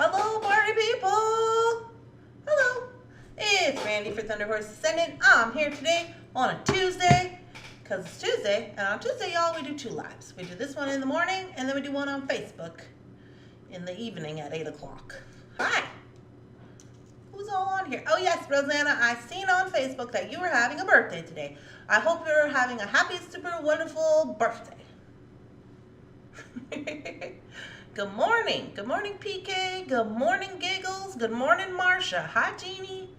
Hello, party people! Hello! It's Randy for Thunderhorse Descendant. I'm here today on a Tuesday, because it's Tuesday, and on Tuesday, y'all, we do 2 lives. We do this one in the morning, and then we do one on Facebook in the evening at 8 o'clock. Hi! Who's all on here? Oh yes, Rosanna, I seen on Facebook that you were having a birthday today. I hope you're having a happy, super wonderful birthday. Good morning. Good morning, PK. Good morning, Giggles. Good morning, Marsha. Hi, Jeannie.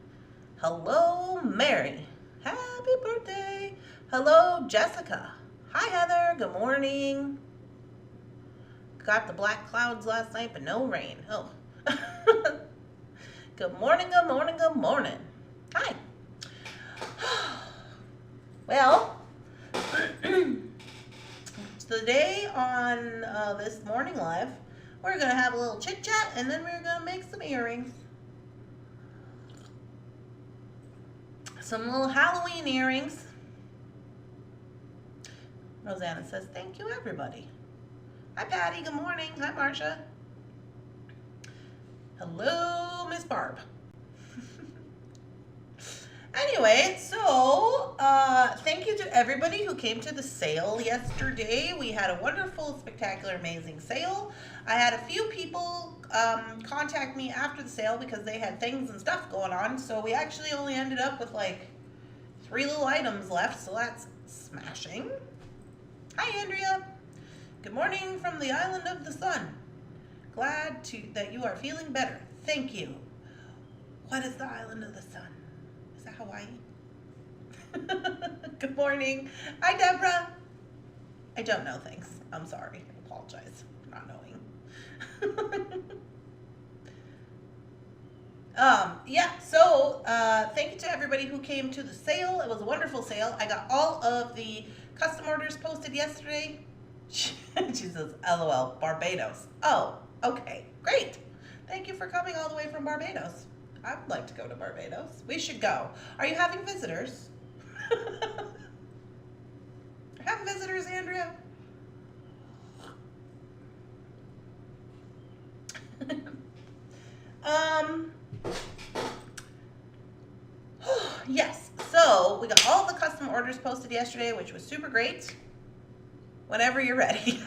Hello, Mary. Happy birthday. Hello, Jessica. Hi, Heather. Good morning. Got the black clouds last night, but no rain. Oh. Good morning, good morning, good morning. Hi. Well, today on this morning live, we're going to have a little chit chat and then we're going to make some earrings. Some little Halloween earrings. Rosanna says, thank you, everybody. Hi, Patty. Good morning. Hi, Marsha. Hello, Miss Barb. Anyway, so thank you to everybody who came to the sale yesterday. We had a wonderful, spectacular, amazing sale. I had a few people contact me after the sale because they had things and stuff going on. So we actually only ended up with like 3 little items left. So that's smashing. Hi, Andrea. Good morning from the island of the sun. Glad that you are feeling better. Thank you. What is the island of the sun? Is that Hawaii? Good morning. Hi, Deborah. I don't know things. I'm sorry. I apologize for not knowing. Yeah, so thank you to everybody who came to the sale. It was a wonderful sale. I got all of the custom orders posted yesterday. She says, LOL, Barbados. Oh, okay, great. Thank you for coming all the way from Barbados. I would like to go to Barbados. We should go. Are you having visitors? Have visitors, Andrea? Yes, so we got all the custom orders posted yesterday, which was super great. Whenever you're ready.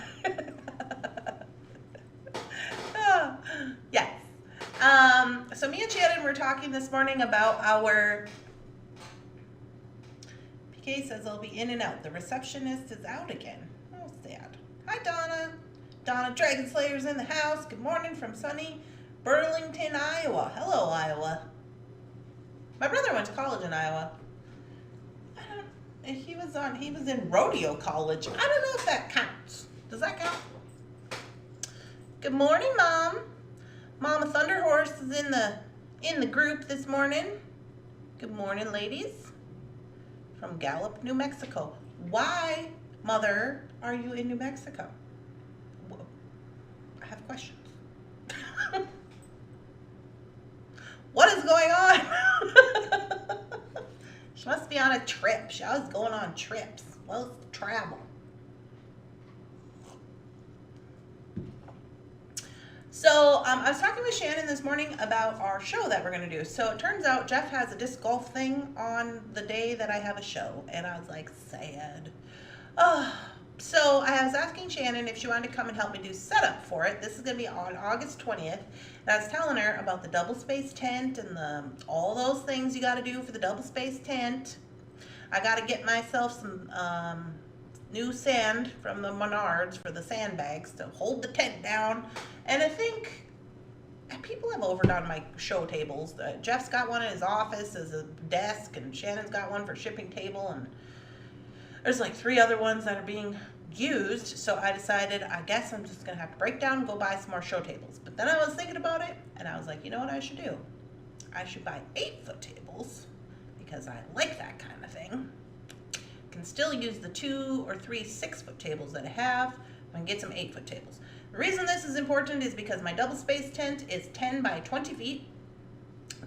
Yes. So me and Shannon were talking this morning about our... PK says I'll be in and out. The receptionist is out again. Oh, sad. Hi, Donna. Donna Dragon Slayer's in the house. Good morning from sunny Burlington, Iowa. Hello, Iowa. My brother went to college in Iowa. He was in rodeo college. I don't know if that counts. Does that count? Good morning, Mom. Mama Thunderhorse is in the group this morning. Good morning, ladies. From Gallup, New Mexico. Why, Mother, are you in New Mexico? I have questions. What is going on? She must be on a trip. She always going on trips. Well, it's travel. So I was talking with Shannon this morning about our show that we're going to do. So it turns out Jeff has a disc golf thing on the day that I have a show. And I was like, sad. So I was asking Shannon if she wanted to come and help me do setup for it. This is going to be on August 20th. And I was telling her about the double space tent and all those things you got to do for the double space tent. I got to get myself some new sand from the Menards for the sandbags to hold the tent down. And I think people have overdone my show tables. Jeff's got one in his office as a desk, and Shannon's got one for shipping table, and there's like 3 other ones that are being used. So I decided, I guess I'm just gonna have to break down and go buy some more show tables. But then I was thinking about it, and I was like, you know what I should do? I should buy 8-foot tables, because I like that kind of thing. Can still use the 2 or 3 6-foot tables that I have. I can get some 8-foot tables. The reason this is important is because my double space tent is 10 by 20 feet,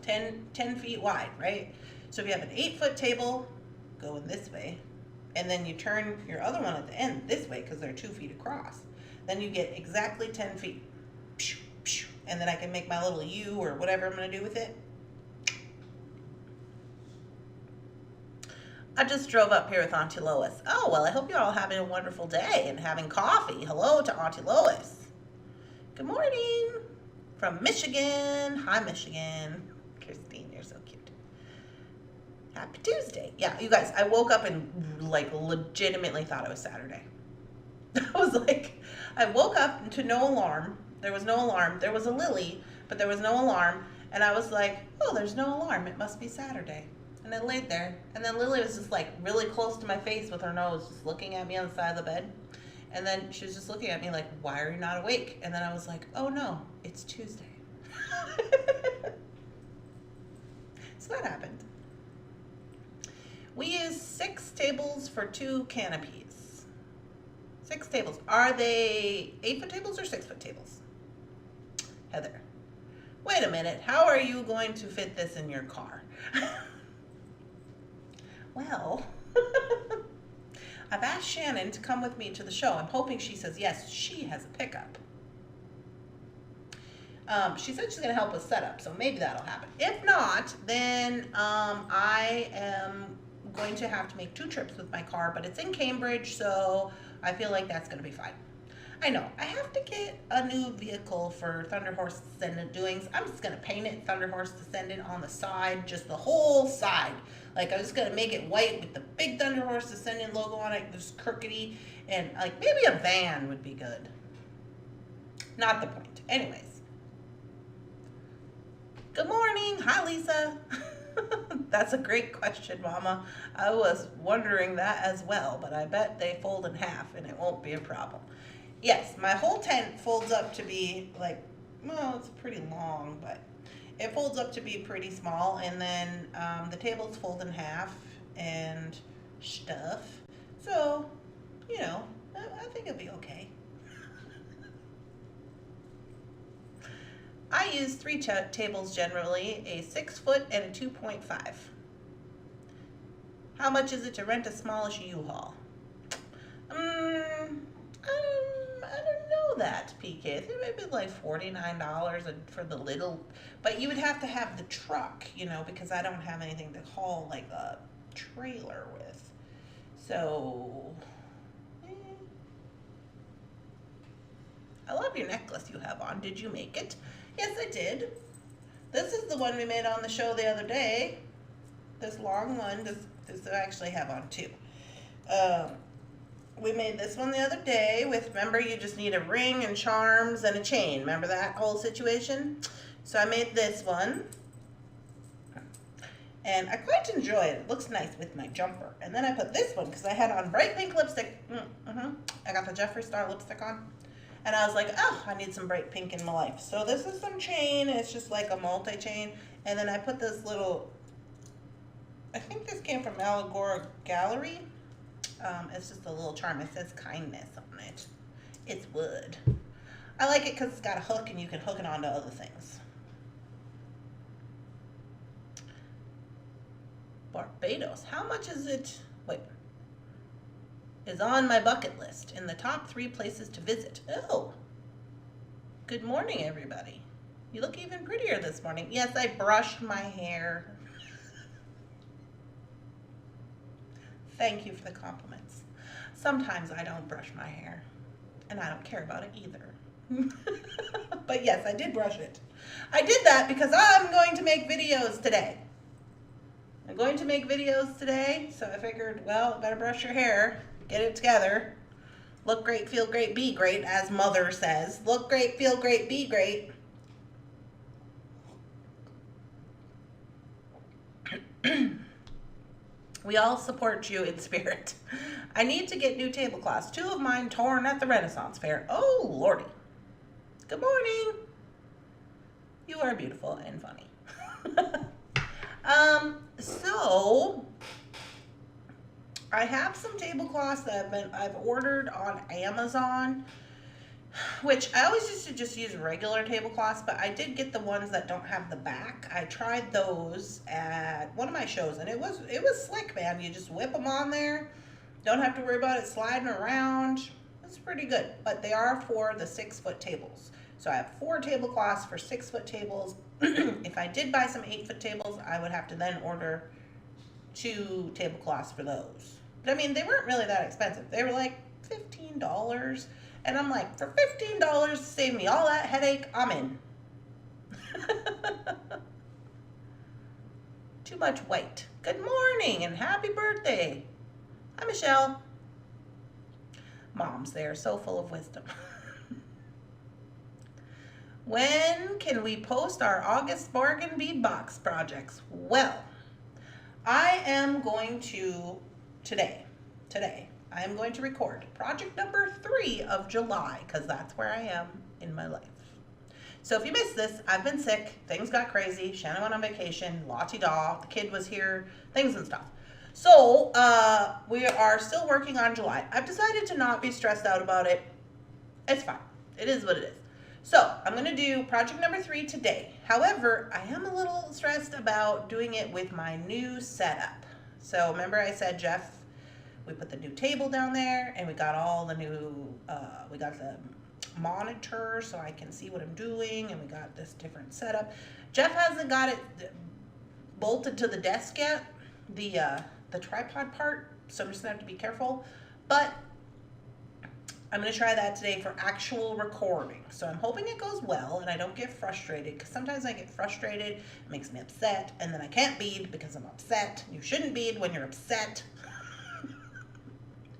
10 feet wide, right? So if you have an 8-foot table going this way, and then you turn your other one at the end this way because they're 2 feet across, then you get exactly 10 feet. and then I can make my little U or whatever I'm going to do with it. I just drove up here with Auntie Lois. Oh, well, I hope you're all having a wonderful day and having coffee. Hello to Auntie Lois. Good morning from Michigan. Hi, Michigan. Christine, you're so cute. Happy Tuesday. Yeah, you guys, I woke up and like legitimately thought it was Saturday. I woke up to no alarm. There was no alarm. There was a Lily, but there was no alarm. And I was like, oh, there's no alarm. It must be Saturday. And I laid there. And then Lily was just like really close to my face with her nose, just looking at me on the side of the bed. And then she was just looking at me like, why are you not awake? And then I was like, oh no, it's Tuesday. So that happened. We use 6 tables for 2 canopies. 6 tables. Are they 8-foot tables or 6-foot tables? Heather. Wait a minute. How are you going to fit this in your car? Well, I've asked Shannon to come with me to the show. I'm hoping she says yes. She has a pickup. She said she's going to help us set up, so maybe that'll happen. If not, then I am going to have to make 2 trips with my car, but it's in Cambridge, so I feel like that's going to be fine. I know, I have to get a new vehicle for Thunderhorse Descendant doings. I'm just going to paint it Thunderhorse Descendant on the side, just the whole side. Like, I'm just going to make it white with the big Thunderhorse Descendant logo on it, just crookedy, and like maybe a van would be good. Not the point. Anyways. Good morning. Hi, Lisa. That's a great question, Mama. I was wondering that as well, but I bet they fold in half and it won't be a problem. Yes, my whole tent folds up to be like, well, it's pretty long, but it folds up to be pretty small, and then the tables fold in half and stuff. So, you know, I think it'll be okay. I use 3 tables generally, a 6-foot and a 2.5. How much is it to rent a smallish U-Haul? I don't know that, PK. I think maybe like $49 for the little, but you would have to have the truck, you know, because I don't have anything to haul like a trailer with. So, I love your necklace you have on. Did you make it? Yes, I did. This is the one we made on the show the other day. This long one. This I actually have on 2. We made this one the other day with, remember, you just need a ring and charms and a chain. Remember that whole situation? So I made this one. And I quite enjoy it. It looks nice with my jumper. And then I put this one because I had on bright pink lipstick. I got the Jeffree Star lipstick on. And I was like, oh, I need some bright pink in my life. So this is some chain. It's just like a multi-chain. And then I put this little, I think this came from Allegora Gallery. It's just a little charm. It says kindness on it. It's wood. I like it because it's got a hook and you can hook it onto other things. Barbados. How much is it? Wait. Is on my bucket list in the top 3 places to visit. Oh. Good morning, everybody. You look even prettier this morning. Yes, I brushed my hair. Thank you for the compliments. Sometimes I don't brush my hair, and I don't care about it either. But yes, I did brush it. I did that because I'm going to make videos today. I'm going to make videos today, so I figured, well, better brush your hair, get it together. Look great, feel great, be great, as Mother says. Look great, feel great, be great. We all support you in spirit. I need to get new tablecloths. 2 of mine torn at the Renaissance Fair. Oh, Lordy. Good morning. You are beautiful and funny. So I have some tablecloths that I've ordered on Amazon, which I always used to just use regular tablecloths, but I did get the ones that don't have the back. I tried those at one of my shows, and it was slick, man. You just whip them on there. Don't have to worry about it sliding around. It's pretty good, but they are for the 6-foot tables. So I have 4 tablecloths for 6-foot tables. If I did buy some 8-foot tables, I would have to then order 2 tablecloths for those. But I mean, they weren't really that expensive. They were like $15. And I'm like, for $15 to save me all that headache, I'm in. Too much white. Good morning and happy birthday. Hi, Michelle. Moms, they are so full of wisdom. When can we post our August bargain bead box projects? Well, I am going to, today, I am going to record project number 3 of July, because that's where I am in my life. So if you missed this, I've been sick, things got crazy, Shannon went on vacation, la-ti-da, the kid was here, things and stuff. So we are still working on July. I've decided to not be stressed out about it. It's fine. It is what it is. So I'm going to do project number 3 today. However, I am a little stressed about doing it with my new setup. So remember I said, Jeff, we put the new table down there and we got all the new, we got the monitor so I can see what I'm doing, and we got this different setup. Jeff hasn't got it bolted to the desk yet, the tripod part, so I'm just gonna have to be careful, but I'm gonna try that today for actual recording. So I'm hoping it goes well and I don't get frustrated, because sometimes I get frustrated, it makes me upset, and then I can't bead because I'm upset. You shouldn't bead when you're upset.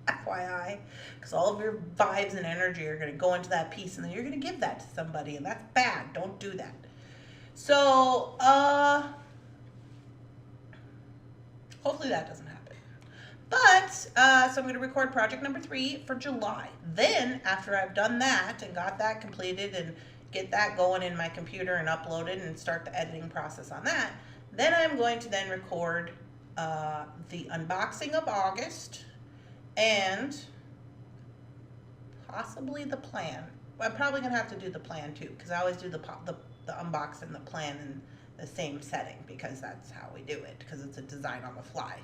FYI, because all of your vibes and energy are going to go into that piece, and then you're going to give that to somebody, and that's bad. Don't do that. So hopefully that doesn't happen. But so I'm going to record project number 3 for July. Then after I've done that and got that completed and get that going in my computer and upload it and start the editing process on that, then I'm going to then record the unboxing of August, and possibly the plan. I'm probably gonna have to do the plan too, because I always do the unbox and the plan in the same setting, because that's how we do it, because it's a design on the fly.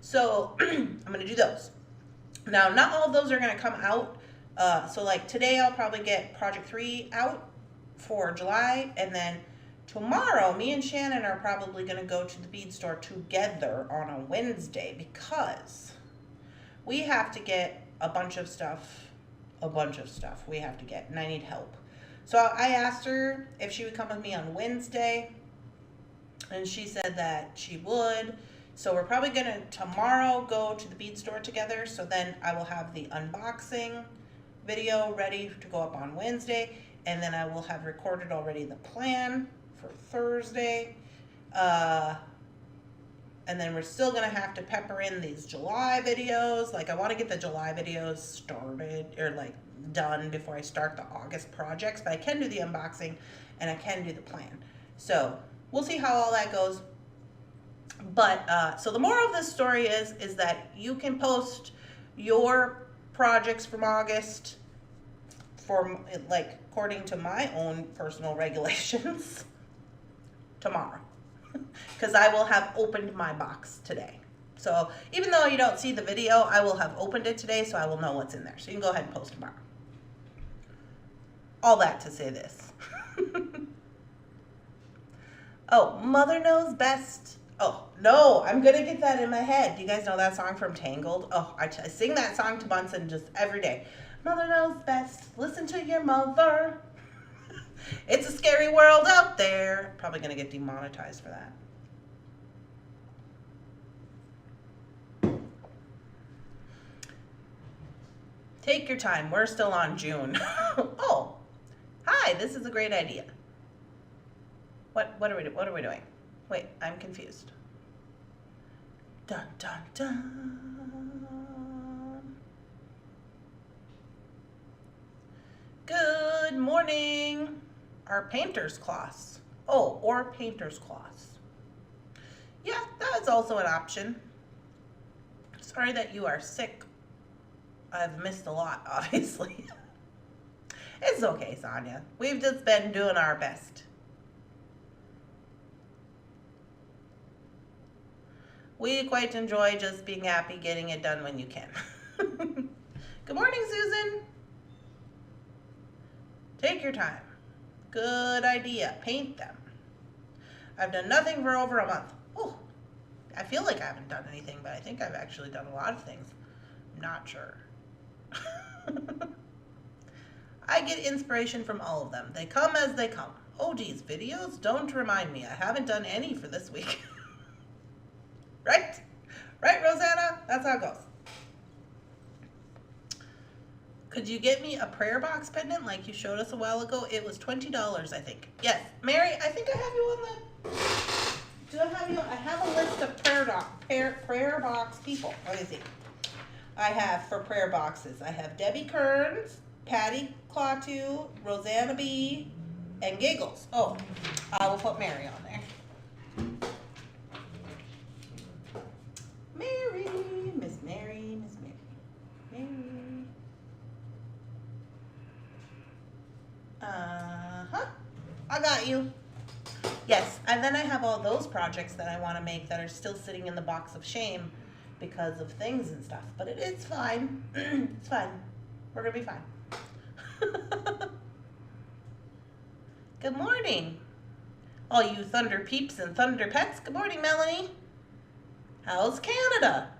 So I'm gonna do those. Now, not all of those are gonna come out. So like today I'll probably get project 3 out for July, and then tomorrow me and Shannon are probably gonna go to the Bead Store together on a Wednesday, because we have to get a bunch of stuff we have to get, and I need help. So I asked her if she would come with me on Wednesday, and she said that she would. So we're probably gonna tomorrow go to the Bead Store together, so then I will have the unboxing video ready to go up on Wednesday, and then I will have recorded already the plan for Thursday. And then we're still gonna have to pepper in these July videos. Like, I wanna get the July videos started, or like done before I start the August projects, but I can do the unboxing and I can do the plan. So we'll see how all that goes. But, so the moral of this story is that you can post your projects from August for, like, according to my own personal regulations tomorrow. Because I will have opened my box today. So even though you don't see the video, I will have opened it today, so I will know what's in there. So you can go ahead and post tomorrow. All that to say this. Oh, Mother Knows Best. Oh, no, I'm going to get that in my head. Do you guys know that song from Tangled? Oh, I sing that song to Bunsen just every day. Mother knows best. Listen to your mother. It's a scary world out there. Probably going to get demonetized for that. Take your time. We're still on June. Oh, hi. This is a great idea. What are we doing? Wait, I'm confused. Dun dun dun. Good morning. Our painter's class. Oh, or painter's class. Yeah, that is also an option. Sorry that you are sick. I've missed a lot, obviously. It's okay, Sonia. We've just been doing our best. We quite enjoy just being happy getting it done when you can. Good morning, Susan. Take your time. Good idea. Paint them. I've done nothing for over a month. Oh, I feel like I haven't done anything, but I think I've actually done a lot of things. I'm not sure. I get inspiration from all of them. They come as they come. Oh geez, videos? Don't remind me. I haven't done any for this week. Right? Right, Rosanna? That's how it goes. Could you get me a prayer box pendant like you showed us a while ago? It was $20, I think. Yes. Mary, I think I have you on the... Do I have you? I have a list of prayer box people. Let me see. I have for prayer boxes. I have Debbie Kearns, Patty Clatu, Rosanna B, and Giggles. Oh, I will put Mary on there. Mary, Miss Mary, Miss Mary, Mary. I got you. Yes, and then I have all those projects that I want to make that are still sitting in the box of shame because of things and stuff. But it's fine. It's fine. We're going to be fine. Good morning. All you Thunder peeps and Thunder pets. Good morning, Melanie. How's Canada?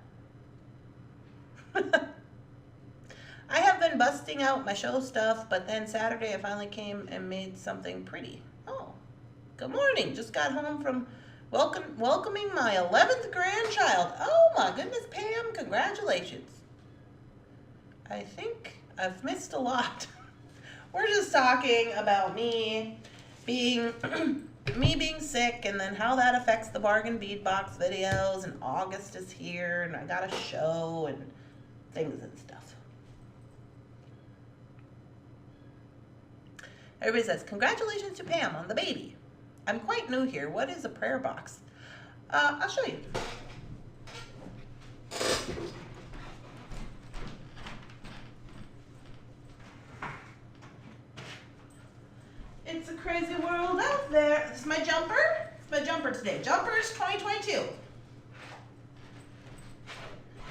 I have been busting out my show stuff, but then Saturday I finally came and made something pretty. Oh, good morning. Just got home from welcoming my 11th grandchild. Oh my goodness, Pam, congratulations. I think I've missed a lot. We're just talking about me being sick and then how that affects the bargain bead box videos, and August is here and I got a show and things and stuff. Everybody says, congratulations to Pam on the baby. I'm quite new here. What is a prayer box? I'll show you. It's a crazy world out there. This is my jumper. It's my jumper today. Jumpers 2022.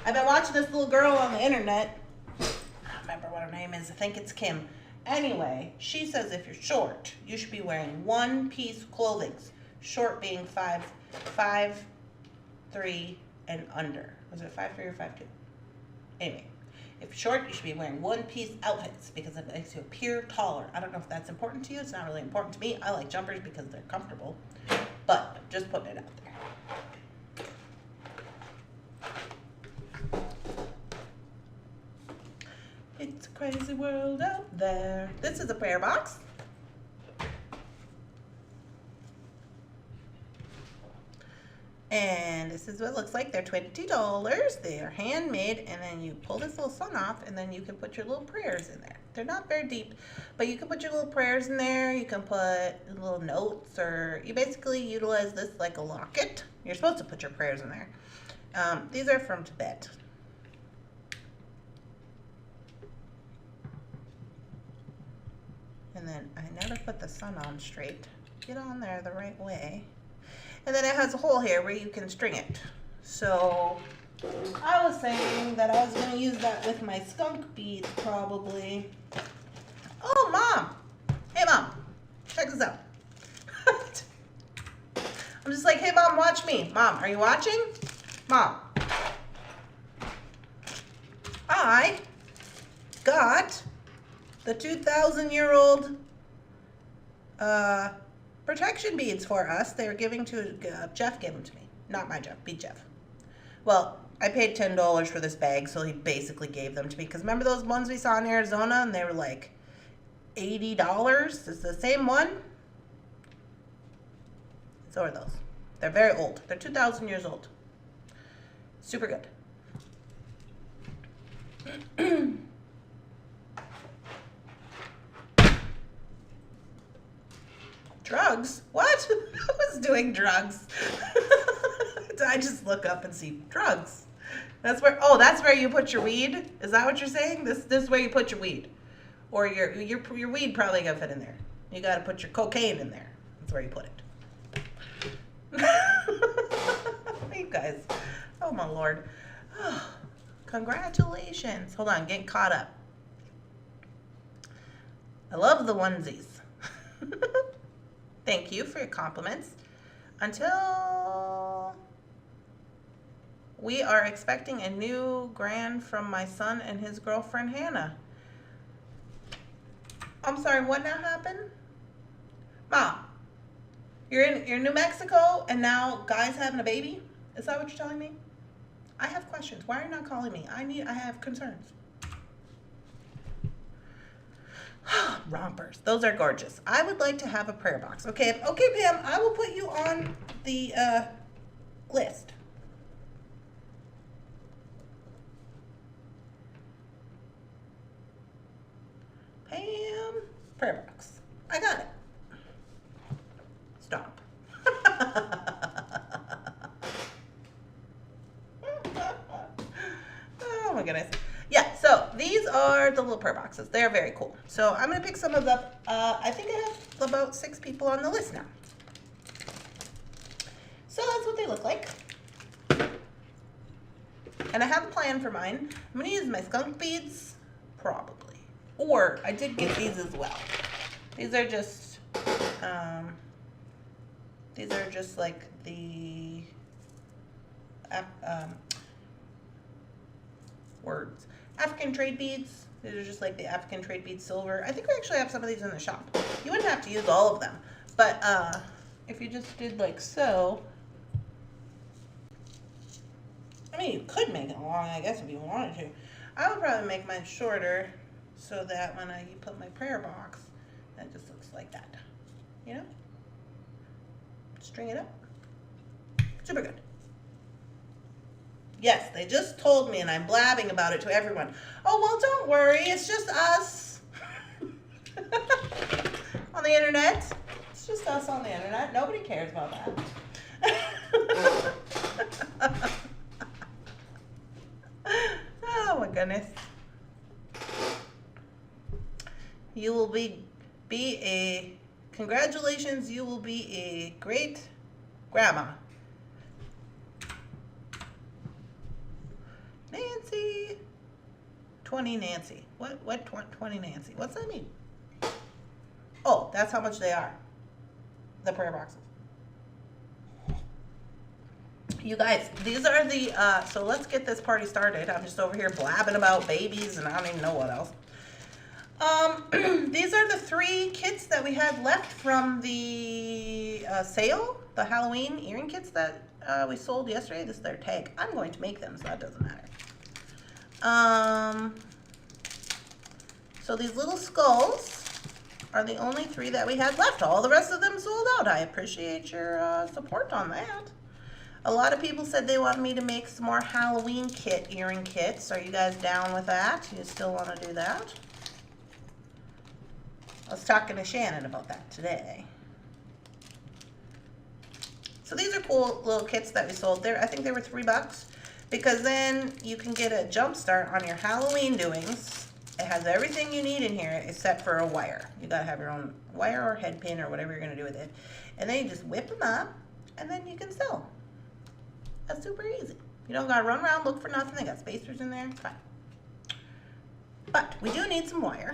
I've been watching this little girl on the internet. I don't remember what her name is. I think it's Kim. Anyway, she says if you're short, you should be wearing one-piece clothing. Short being 5'3" and under. Was it 5'3" or 5'2"? Anyway, if you're short, you should be wearing one-piece outfits because it makes you appear taller. I don't know if that's important to you. It's not really important to me. I like jumpers because they're comfortable, but just putting it out there. It's a crazy world out there. This is a prayer box. And this is what it looks like. They're $20. They're handmade, and then you pull this little sun off, and then you can put your little prayers in there. They're not very deep, but you can put your little prayers in there. You can put little notes, or you basically utilize this like a locket. You're supposed to put your prayers in there. These are from Tibet. And then I never put the sun on straight. Get on there the right way. And then it has a hole here where you can string it. So I was saying that I was going to use that with my skunk beads probably. Oh, Mom. Hey, Mom. Check this out. I'm just like, hey, Mom, watch me. Mom, are you watching? Mom. I got the 2,000-year-old protection beads for us. They were giving to Jeff gave them to me. Not my Jeff, Bead Jeff. Well, I paid $10 for this bag, so he basically gave them to me. Because remember those ones we saw in Arizona, and they were like $80? It's the same one. So are those. They're very old. They're 2,000 years old. Super good. Drugs? What? Who was doing drugs? I just look up and see drugs. That's where, oh, that's where you put your weed? Is that what you're saying? This is where you put your weed. Or your weed probably got to fit in there. You got to put your cocaine in there. That's where you put it. You guys. Oh, my Lord. Oh, congratulations. Hold on, getting caught up. I love the onesies. Thank you for your compliments. Until we are expecting a new grand from my son and his girlfriend Hannah. I'm sorry, what now happened? Mom, you're in New Mexico and now guy's having a baby? Is that what you're telling me? I have questions. Why are you not calling me? I have concerns. Rompers. Those are gorgeous. I would like to have a prayer box. Okay, Pam, I will put you on the list. Pam, prayer box. I got it. Stop. Oh my goodness. Yeah, so these are the little prayer boxes. They're very cool. So I'm going to pick some of them. I think I have about 6 people on the list now. So that's what they look like. And I have a plan for mine. I'm going to use my skunk beads, probably. Or I did get these as well. These are just like the words. African trade beads. These are just like the African trade bead silver. I think we actually have some of these in the shop. You wouldn't have to use all of them, but if you just did like so, I mean, you could make it long, I guess, if you wanted to. I would probably make mine shorter so that when you put my prayer box, that just looks like that. You know? String it up. Super good. Yes, they just told me and I'm blabbing about it to everyone. Oh, well, don't worry. It's just us. On the internet. It's just us on the internet. Nobody cares about that. Oh, my goodness. You will be a, congratulations, you will be a great grandma. Nancy. 20 Nancy. What 20 Nancy? What's that mean? Oh, that's how much they are. The prayer boxes. You guys, these are the, so let's get this party started. I'm just over here blabbing about babies and I don't even know what else. These are the 3 kits that we had left from the sale, the Halloween earring kits that we sold yesterday. This is their tag. I'm going to make them, so that doesn't matter. So these little skulls are the only 3 that we had left. All the rest of them sold out. I appreciate your support on that. A lot of people said they wanted me to make some more Halloween earring kits. Are you guys down with that? You still want to do that? I was talking to Shannon about that today. So these are cool little kits that we sold there. I think they were $3 because then you can get a jump start on your Halloween doings. It has everything you need in here except for a wire. You gotta have your own wire or head pin or whatever you're gonna do with it. And then you just whip them up and then you can sell. That's super easy. You don't gotta run around, look for nothing. They got spacers in there, it's fine. But we do need some wire.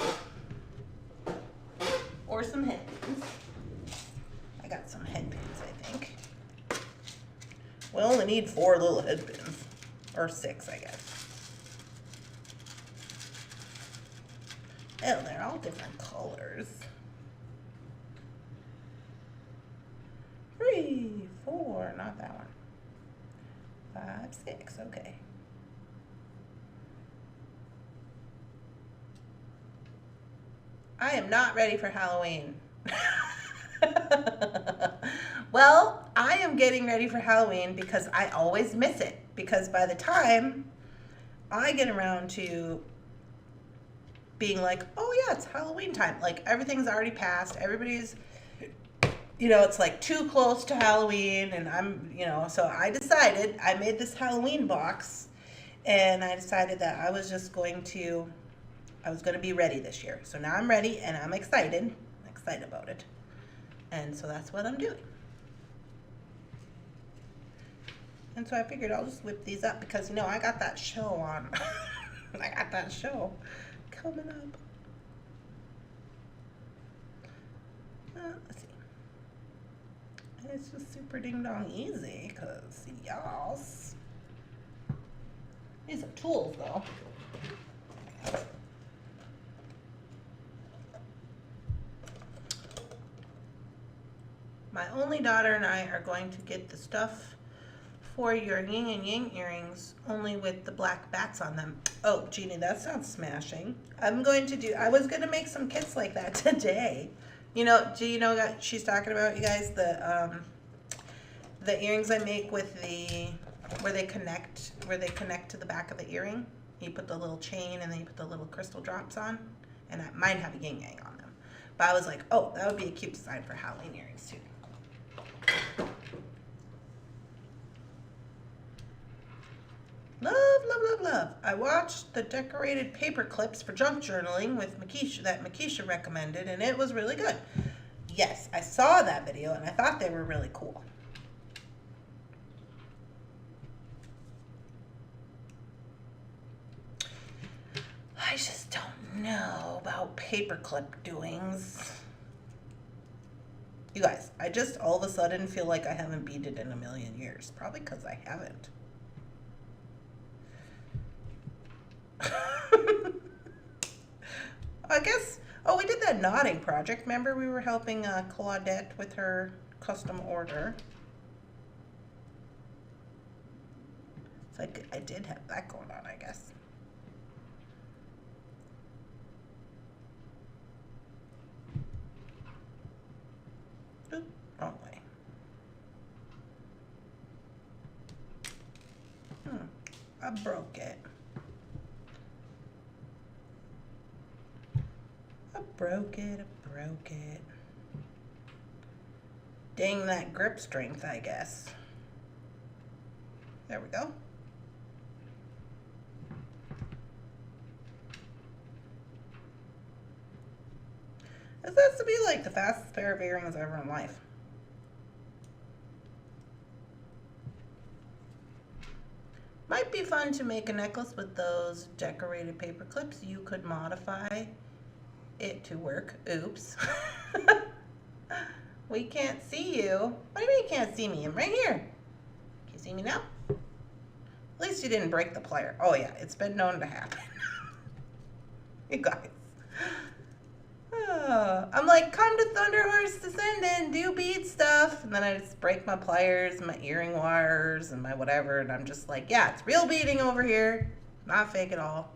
Or some head pins. I got some head pins, I think. We only need 4 little head pins. Or 6, I guess. Oh, they're all different colors. 3, 4, not that one. 5, 6, okay. I am not ready for Halloween. Well, I am getting ready for Halloween because I always miss it. Because by the time I get around to being like, oh yeah, it's Halloween time. Like everything's already passed. Everybody's, you know, it's like too close to Halloween and I'm, you know, so I decided, I made this Halloween box and I decided that I was going to be ready this year. So now I'm ready and I'm excited. I'm excited about it. And so that's what I'm doing. And so I figured I'll just whip these up because, you know, I got that show on. I got that show coming up. let's see. It's just super ding dong easy, cause yes. These are tools though. My only daughter and I are going to get the stuff for your yin and yang earrings, only with the black bats on them. Oh, Jeannie, that sounds smashing. I was going to make some kits like that today. You know, do you know what she's talking about, you guys? The earrings I make with where they connect to the back of the earring. You put the little chain and then you put the little crystal drops on. And mine have a yin yang on them. But I was like, oh, that would be a cute design for Halloween earrings too. Love, love, love, love. I watched the decorated paper clips for junk journaling with Makisha that Makisha recommended, and it was really good. Yes, I saw that video, and I thought they were really cool. I just don't know about paperclip doings. You guys, I just all of a sudden feel like I haven't beaded in a million years. Probably because I haven't. I guess, oh, we did that knotting project. Remember we were helping Claudette with her custom order. So I did have that going on, I guess. Oop, wrong way. I broke it. I broke it. Dang that grip strength, I guess. There we go. This has to be like the fastest pair of earrings ever in life. Might be fun to make a necklace with those decorated paper clips. You could modify it to work. Oops. We can't see you. What do you mean you can't see me? I'm right here. Can you see me now? At least you didn't break the plier. Oh yeah, it's been known to happen. You guys. I'm like, come to Thunderhorse Descendant, do bead stuff. And then I just break my pliers, my earring wires, and my whatever. And I'm just like, yeah, it's real beading over here. Not fake at all.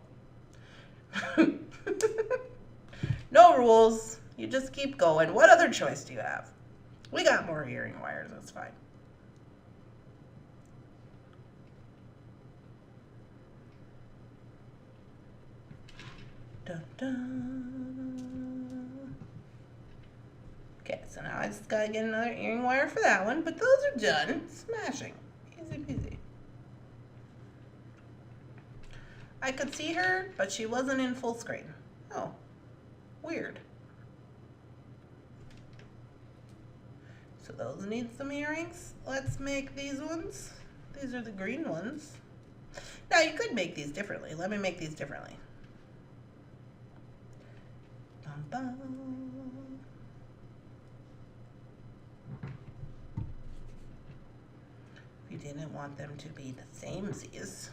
No rules. You just keep going. What other choice do you have? We got more earring wires. That's fine. Dun, dun. Okay, so now I just gotta get another earring wire for that one, but those are done. Smashing. Easy peasy. I could see her, but she wasn't in full screen. Oh, weird. So those need some earrings. Let's make these ones. These are the green ones. Now you could make these differently. Let me make these differently. Bum, bum. If you didn't want them to be the samesies.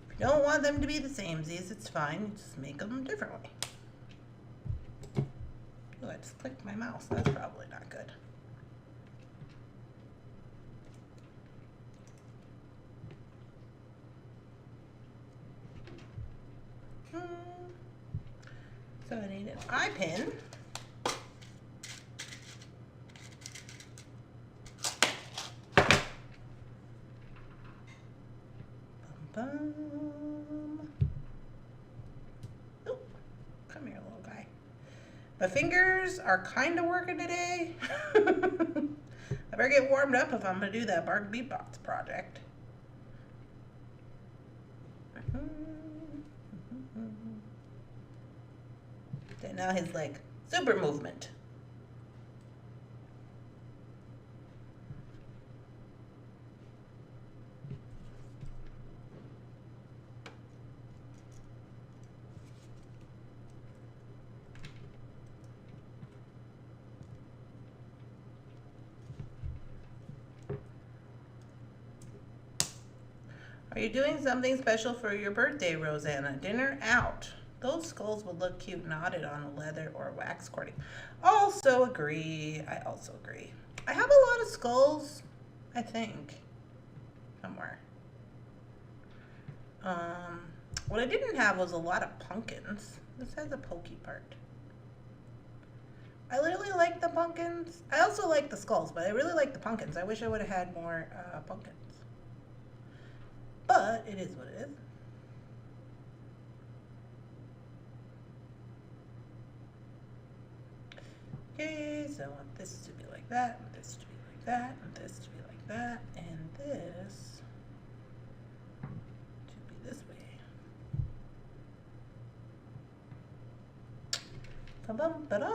If you don't want them to be the samesies, it's fine. Just make them differently. Oh, I just clicked my mouse. That's probably not good. So I need an eye pin. Bum, bum. Oh, come here, little guy. My fingers are kind of working today. I better get warmed up if I'm going to do that bark beatbox project. And now his like super movement. you doing something special for your birthday, Rosanna? Dinner out. Those skulls would look cute knotted on a leather or wax cording. Also agree. I also agree. I have a lot of skulls, I think, somewhere. What I didn't have was a lot of pumpkins. This has a pokey part. I really like the pumpkins. I also like the skulls, but I really like the pumpkins. I wish I would have had more pumpkins. But it is what it is. Okay, so I want this to be like that, and this to be like that, and this to be like that, and this to be this way. Ba-bum-ba-da.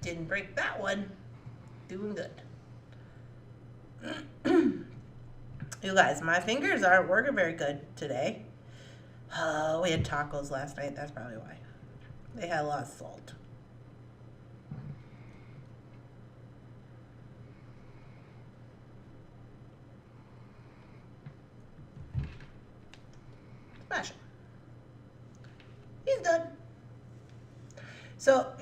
Didn't break that one. Doing good. You guys, my fingers aren't working very good today. We had tacos last night. That's probably why. They had a lot of salt. Smash it. He's done. So,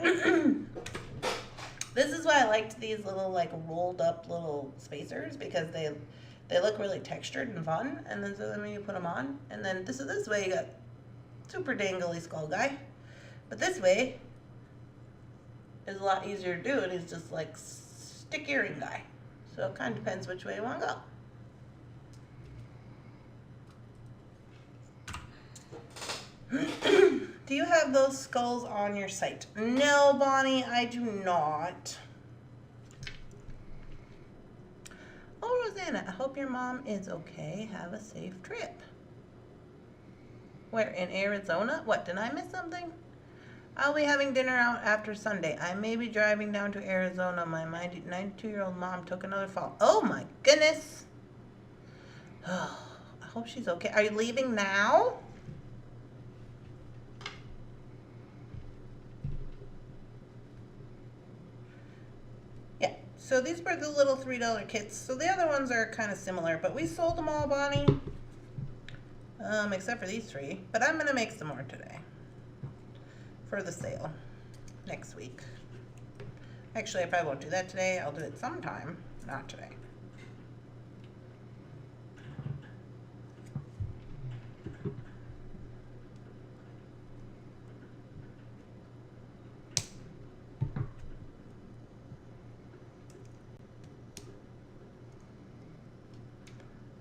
this is why I liked these little like rolled up little spacers, because they look really textured and fun. And then so then when you put them on, and then this way you got super dangly skull guy, but this way is a lot easier to do. It is just like stick earring guy. So it kind of depends which way you want to go. Do you have those skulls on your site? No, Bonnie, I do not. Oh, Rosanna, I hope your mom is okay. Have a safe trip. Where, in Arizona? What, did I miss something? I'll be having dinner out after Sunday. I may be driving down to Arizona. My 92-year-old mom took another fall. Oh my goodness. Oh, I hope she's okay. Are you leaving now? Yeah, so these were the little $3 kits. So the other ones are kind of similar, but we sold them all, Bonnie. Except for these 3. But I'm going to make some more today for the sale next week. Actually, I probably won't do that today. I'll do it sometime, not today.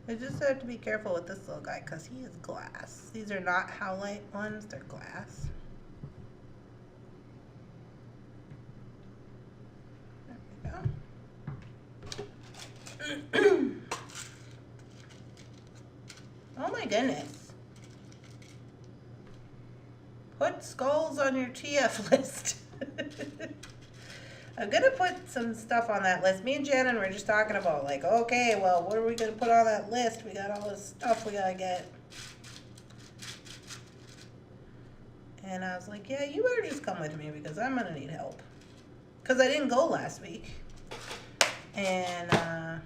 I just have to be careful with this little guy because he is glass. These are not howlite ones, they're glass. There we go. Oh my goodness. Put skulls on your TF list. I'm gonna put some stuff on that list. Me and Shannon were just talking about, like, okay, well, what are we gonna put on that list? We got all this stuff we gotta get. And I was like, yeah, you better just come with me because I'm gonna need help. Because I didn't go last week. And,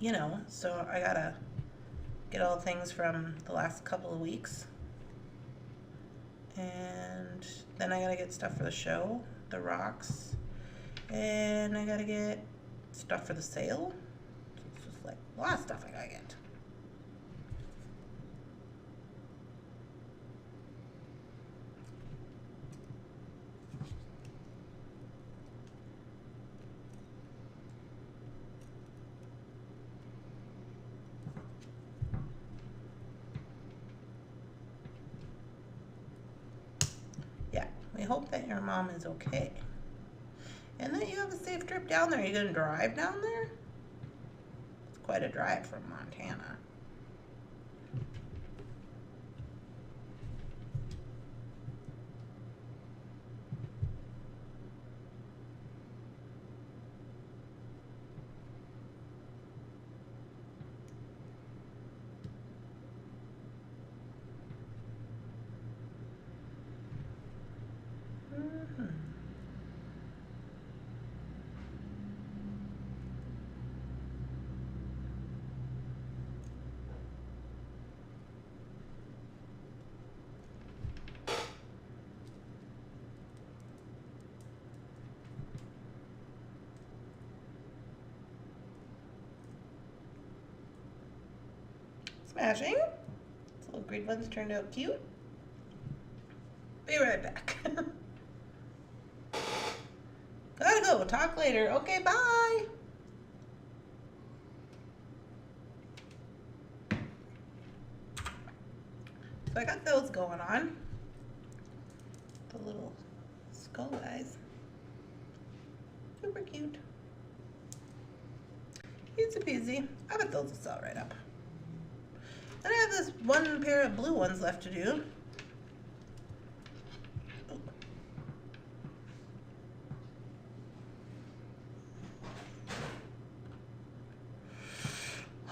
you know, so I gotta get all the things from the last couple of weeks. And then I gotta get stuff for the show. The rocks, and I gotta get stuff for the sale. It's just like a lot of stuff I gotta get. Yeah, we hope that your mom is okay. And that you have a safe trip down there. Are you going to drive down there? It's quite a drive from Montana. Smashing. These little green ones turned out cute. Be right back. Gotta go. Talk later. Okay, bye. So I got those going on. The little skull guys. Super cute. Easy peasy. I bet those will sell right up. Then I have this one pair of blue ones left to do.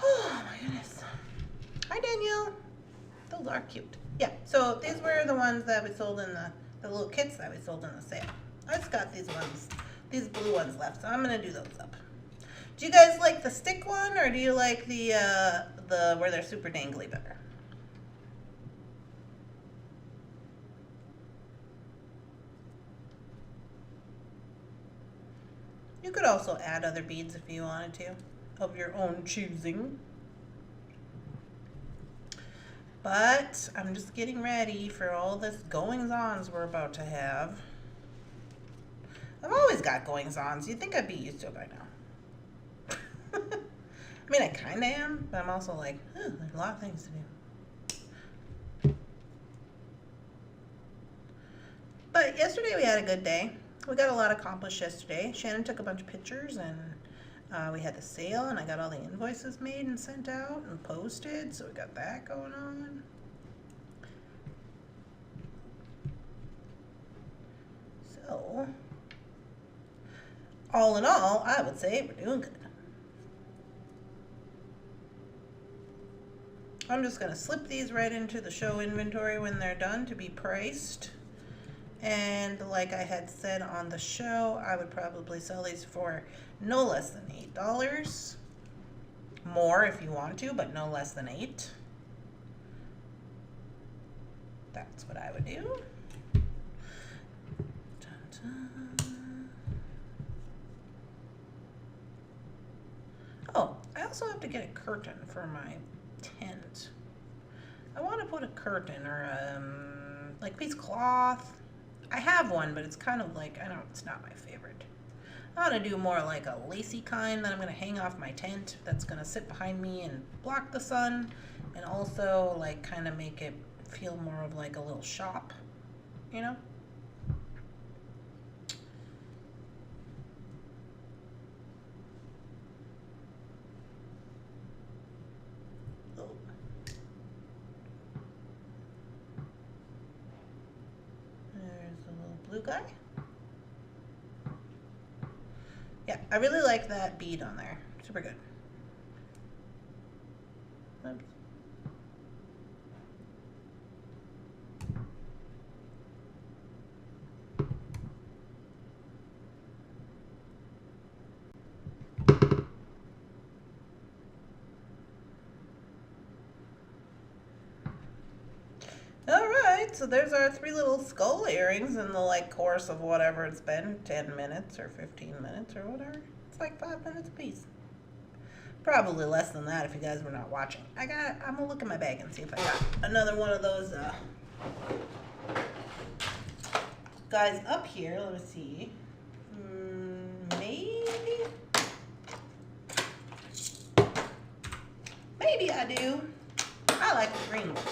Oh my goodness. Hi Danielle. Those are cute. Yeah, so these were the ones that we sold in the little kits that we sold in the sale. I just got these ones, these blue ones left, so I'm gonna do those up. Do you guys like the stick one, or do you like the where they're super dangly better? You could also add other beads if you wanted to, of your own choosing. But I'm just getting ready for all this goings-ons we're about to have. I've always got goings-ons. You'd think I'd be used to it by now. I mean, I kind of am, but I'm also like, there's a lot of things to do. But yesterday we had a good day. We got a lot accomplished yesterday. Shannon took a bunch of pictures, and we had the sale, and I got all the invoices made and sent out and posted, so we got that going on. So, all in all, I would say we're doing good. I'm just going to slip these right into the show inventory when they're done to be priced. And like I had said on the show, I would probably sell these for no less than $8. More if you want to, but no less than $8. That's what I would do. Dun-dun. Oh, I also have to get a curtain for my tent. I want to put a curtain or like piece of cloth. I have one, but it's kind of like, I don't, it's not my favorite. I want to do more like a lacy kind that I'm going to hang off my tent that's going to sit behind me and block the sun, and also like kind of make it feel more of like a little shop, you know? Oh. There's a little blue guy. Yeah, I really like that bead on there. Super good. Oops. Alright, so there's our 3 little skull earrings in the like course of whatever it's been, 10 minutes or 15 minutes or whatever. It's like 5 minutes a piece. Probably less than that if you guys were not watching. I'm gonna look in my bag and see if I got another one of those guys up here. Let me see. Maybe? Maybe I do. I like the green ones.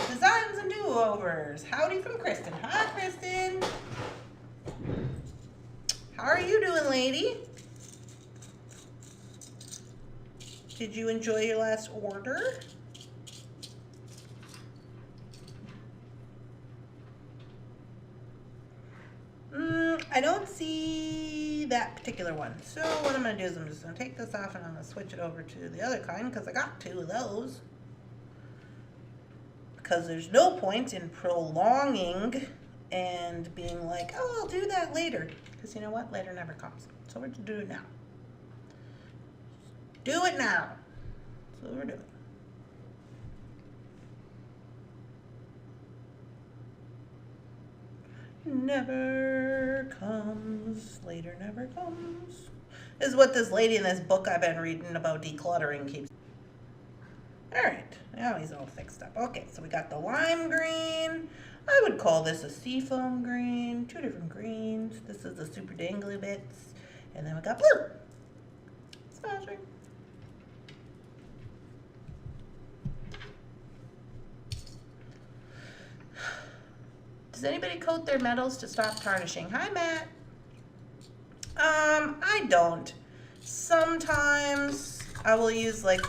Designs and do-overs. Howdy from Kristen. Hi, Kristen. How are you doing, lady? Did you enjoy your last order? I don't see that particular one. So what I'm going to do is I'm just going to take this off and I'm going to switch it over to the other kind because I got 2 of those. Because there's no point in prolonging and being like, oh, I'll do that later. Because you know what? Later never comes. So we're going to do it now. Do it now. That's what we're doing. Never comes. Later never comes. This is what this lady in this book I've been reading about decluttering keeps. All right, now he's all fixed up. Okay, so we got the lime green. I would call this a seafoam green. Two different greens. This is the super dangly bits. And then we got blue. Smashing. Does anybody coat their metals to stop tarnishing? Hi, Matt. I don't. Sometimes I will use like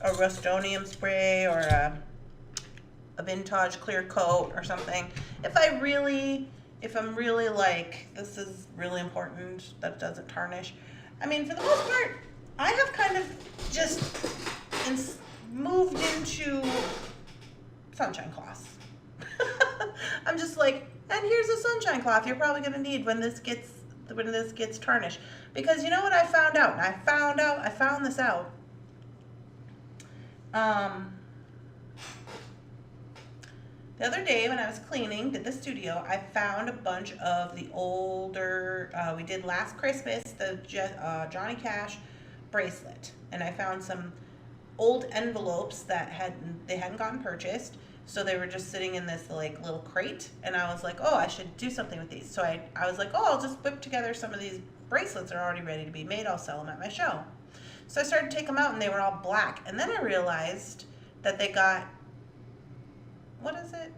a Rust-Oleum spray or a vintage clear coat or something. If I'm really like, this is really important that it doesn't tarnish. I mean, for the most part, I have kind of just moved into sunshine cloths. I'm just like, and here's a sunshine cloth you're probably gonna need when this gets tarnished. Because you know what I found out? And I found this out. The other day when I was cleaning, did the studio, I found a bunch of the older, we did last Christmas, the Johnny Cash bracelet. And I found some old envelopes that they hadn't gotten purchased. So they were just sitting in this like little crate. And I was like, oh, I should do something with these. So I was like, oh, I'll just whip together some of these bracelets that are already ready to be made. I'll sell them at my show. So I started to take them out and they were all black. And then I realized that they got, what is it?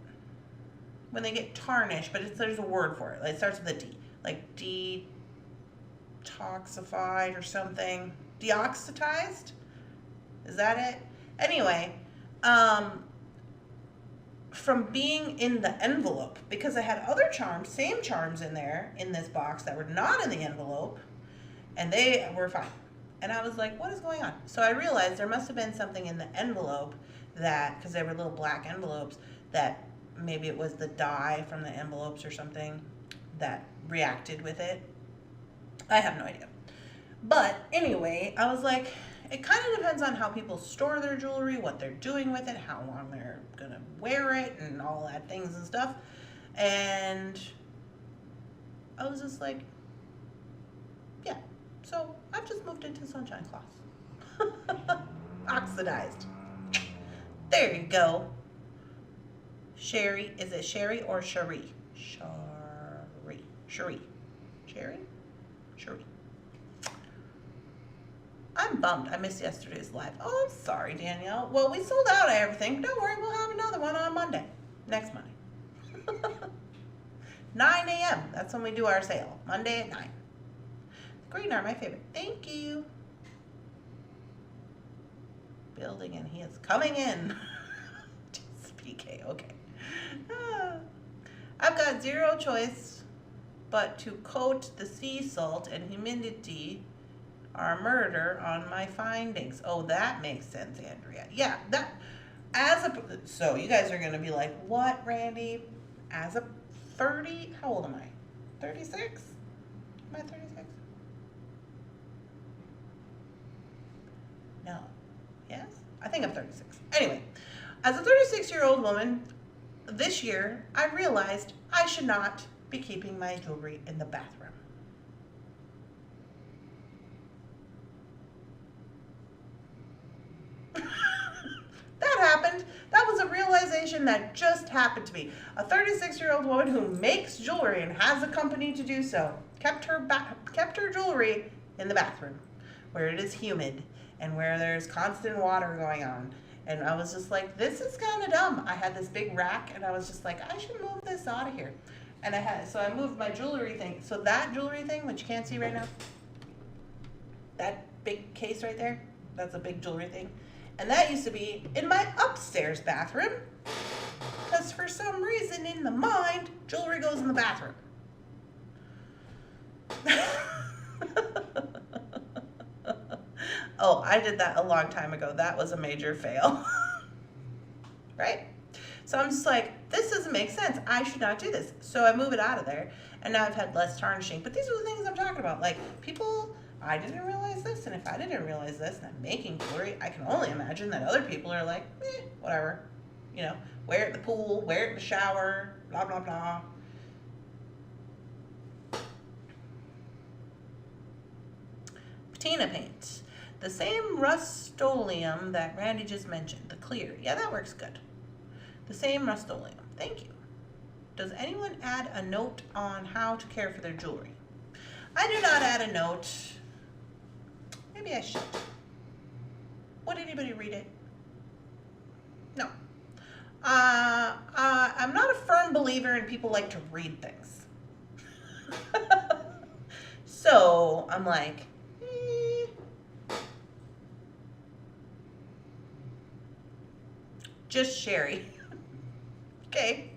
When they get tarnished, but there's a word for it. Like, it starts with a D. Like detoxified or something. Deoxidized? Is that it? Anyway, from being in the envelope, because I had other charms, same charms in there, in this box that were not in the envelope, and they were fine. And I was like, what is going on? So I realized there must have been something in the envelope that, because they were little black envelopes, that maybe it was the dye from the envelopes or something that reacted with it. I have no idea. But anyway, I was like, it kind of depends on how people store their jewelry, what they're doing with it, how long they're going to wear it, and all that things and stuff. And I was just like, yeah. So I've just moved into sunshine cloths. Oxidized. There you go. Sherry, is it Sherry or Cherie? Cherie. Sherry? Cherie. I'm bummed. I missed yesterday's live. Oh, I'm sorry, Danielle. Well, we sold out of everything. Don't worry, we'll have another one on Monday. Next Monday. 9 a.m. That's when we do our sale. Monday at 9. The green are my favorite. Thank you. Building and he is coming in. PK, okay. I've got zero choice but to coat the sea salt and humidity are murder on my findings. Oh, that makes sense, Andrea. Yeah, that, so you guys are going to be like, what, Randy? As a 30, how old am I? 36? Am I 36? No. Yes? I think I'm 36. Anyway, as a 36-year-old woman, this year, I realized I should not be keeping my jewelry in the bathroom. That happened. That was a realization that just happened to me. A 36-year-old woman who makes jewelry and has a company to do so kept her jewelry in the bathroom where it is humid and where there's constant water going on. And I was just like, this is kind of dumb. I had this big rack and I was just like, I should move this out of here. And so I moved my jewelry thing. So that jewelry thing, which you can't see right now, that big case right there, that's a big jewelry thing. And that used to be in my upstairs bathroom, because for some reason in the mind, jewelry goes in the bathroom. Oh, I did that a long time ago. That was a major fail. Right? So I'm just like, this doesn't make sense. I should not do this. So I move it out of there, and now I've had less tarnishing. But these are the things I'm talking about. Like, people, I didn't realize this, and if I didn't realize this, and I'm making jewelry, I can only imagine that other people are like, whatever. You know, wear it at the pool, wear it in the shower, blah, blah, blah. Patina paint. The same Rust-Oleum that Randy just mentioned, the clear. Yeah, that works good. The same Rust-Oleum. Thank you. Does anyone add a note on how to care for their jewelry? I do not add a note. Maybe I should. Would anybody read it? No. I'm not a firm believer in people like to read things. So I'm like, just Sherry. Okay.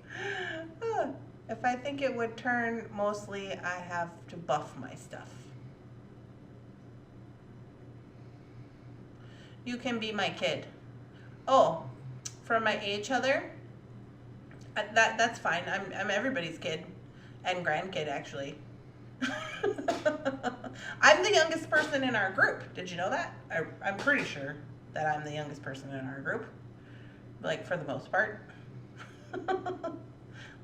If I think it would turn, mostly I have to buff my stuff. You can be my kid. Oh, for my age, Heather? That's fine. I'm everybody's kid and grandkid, actually. I'm the youngest person in our group. Did you know that? I'm pretty sure that I'm the youngest person in our group. Like, for the most part.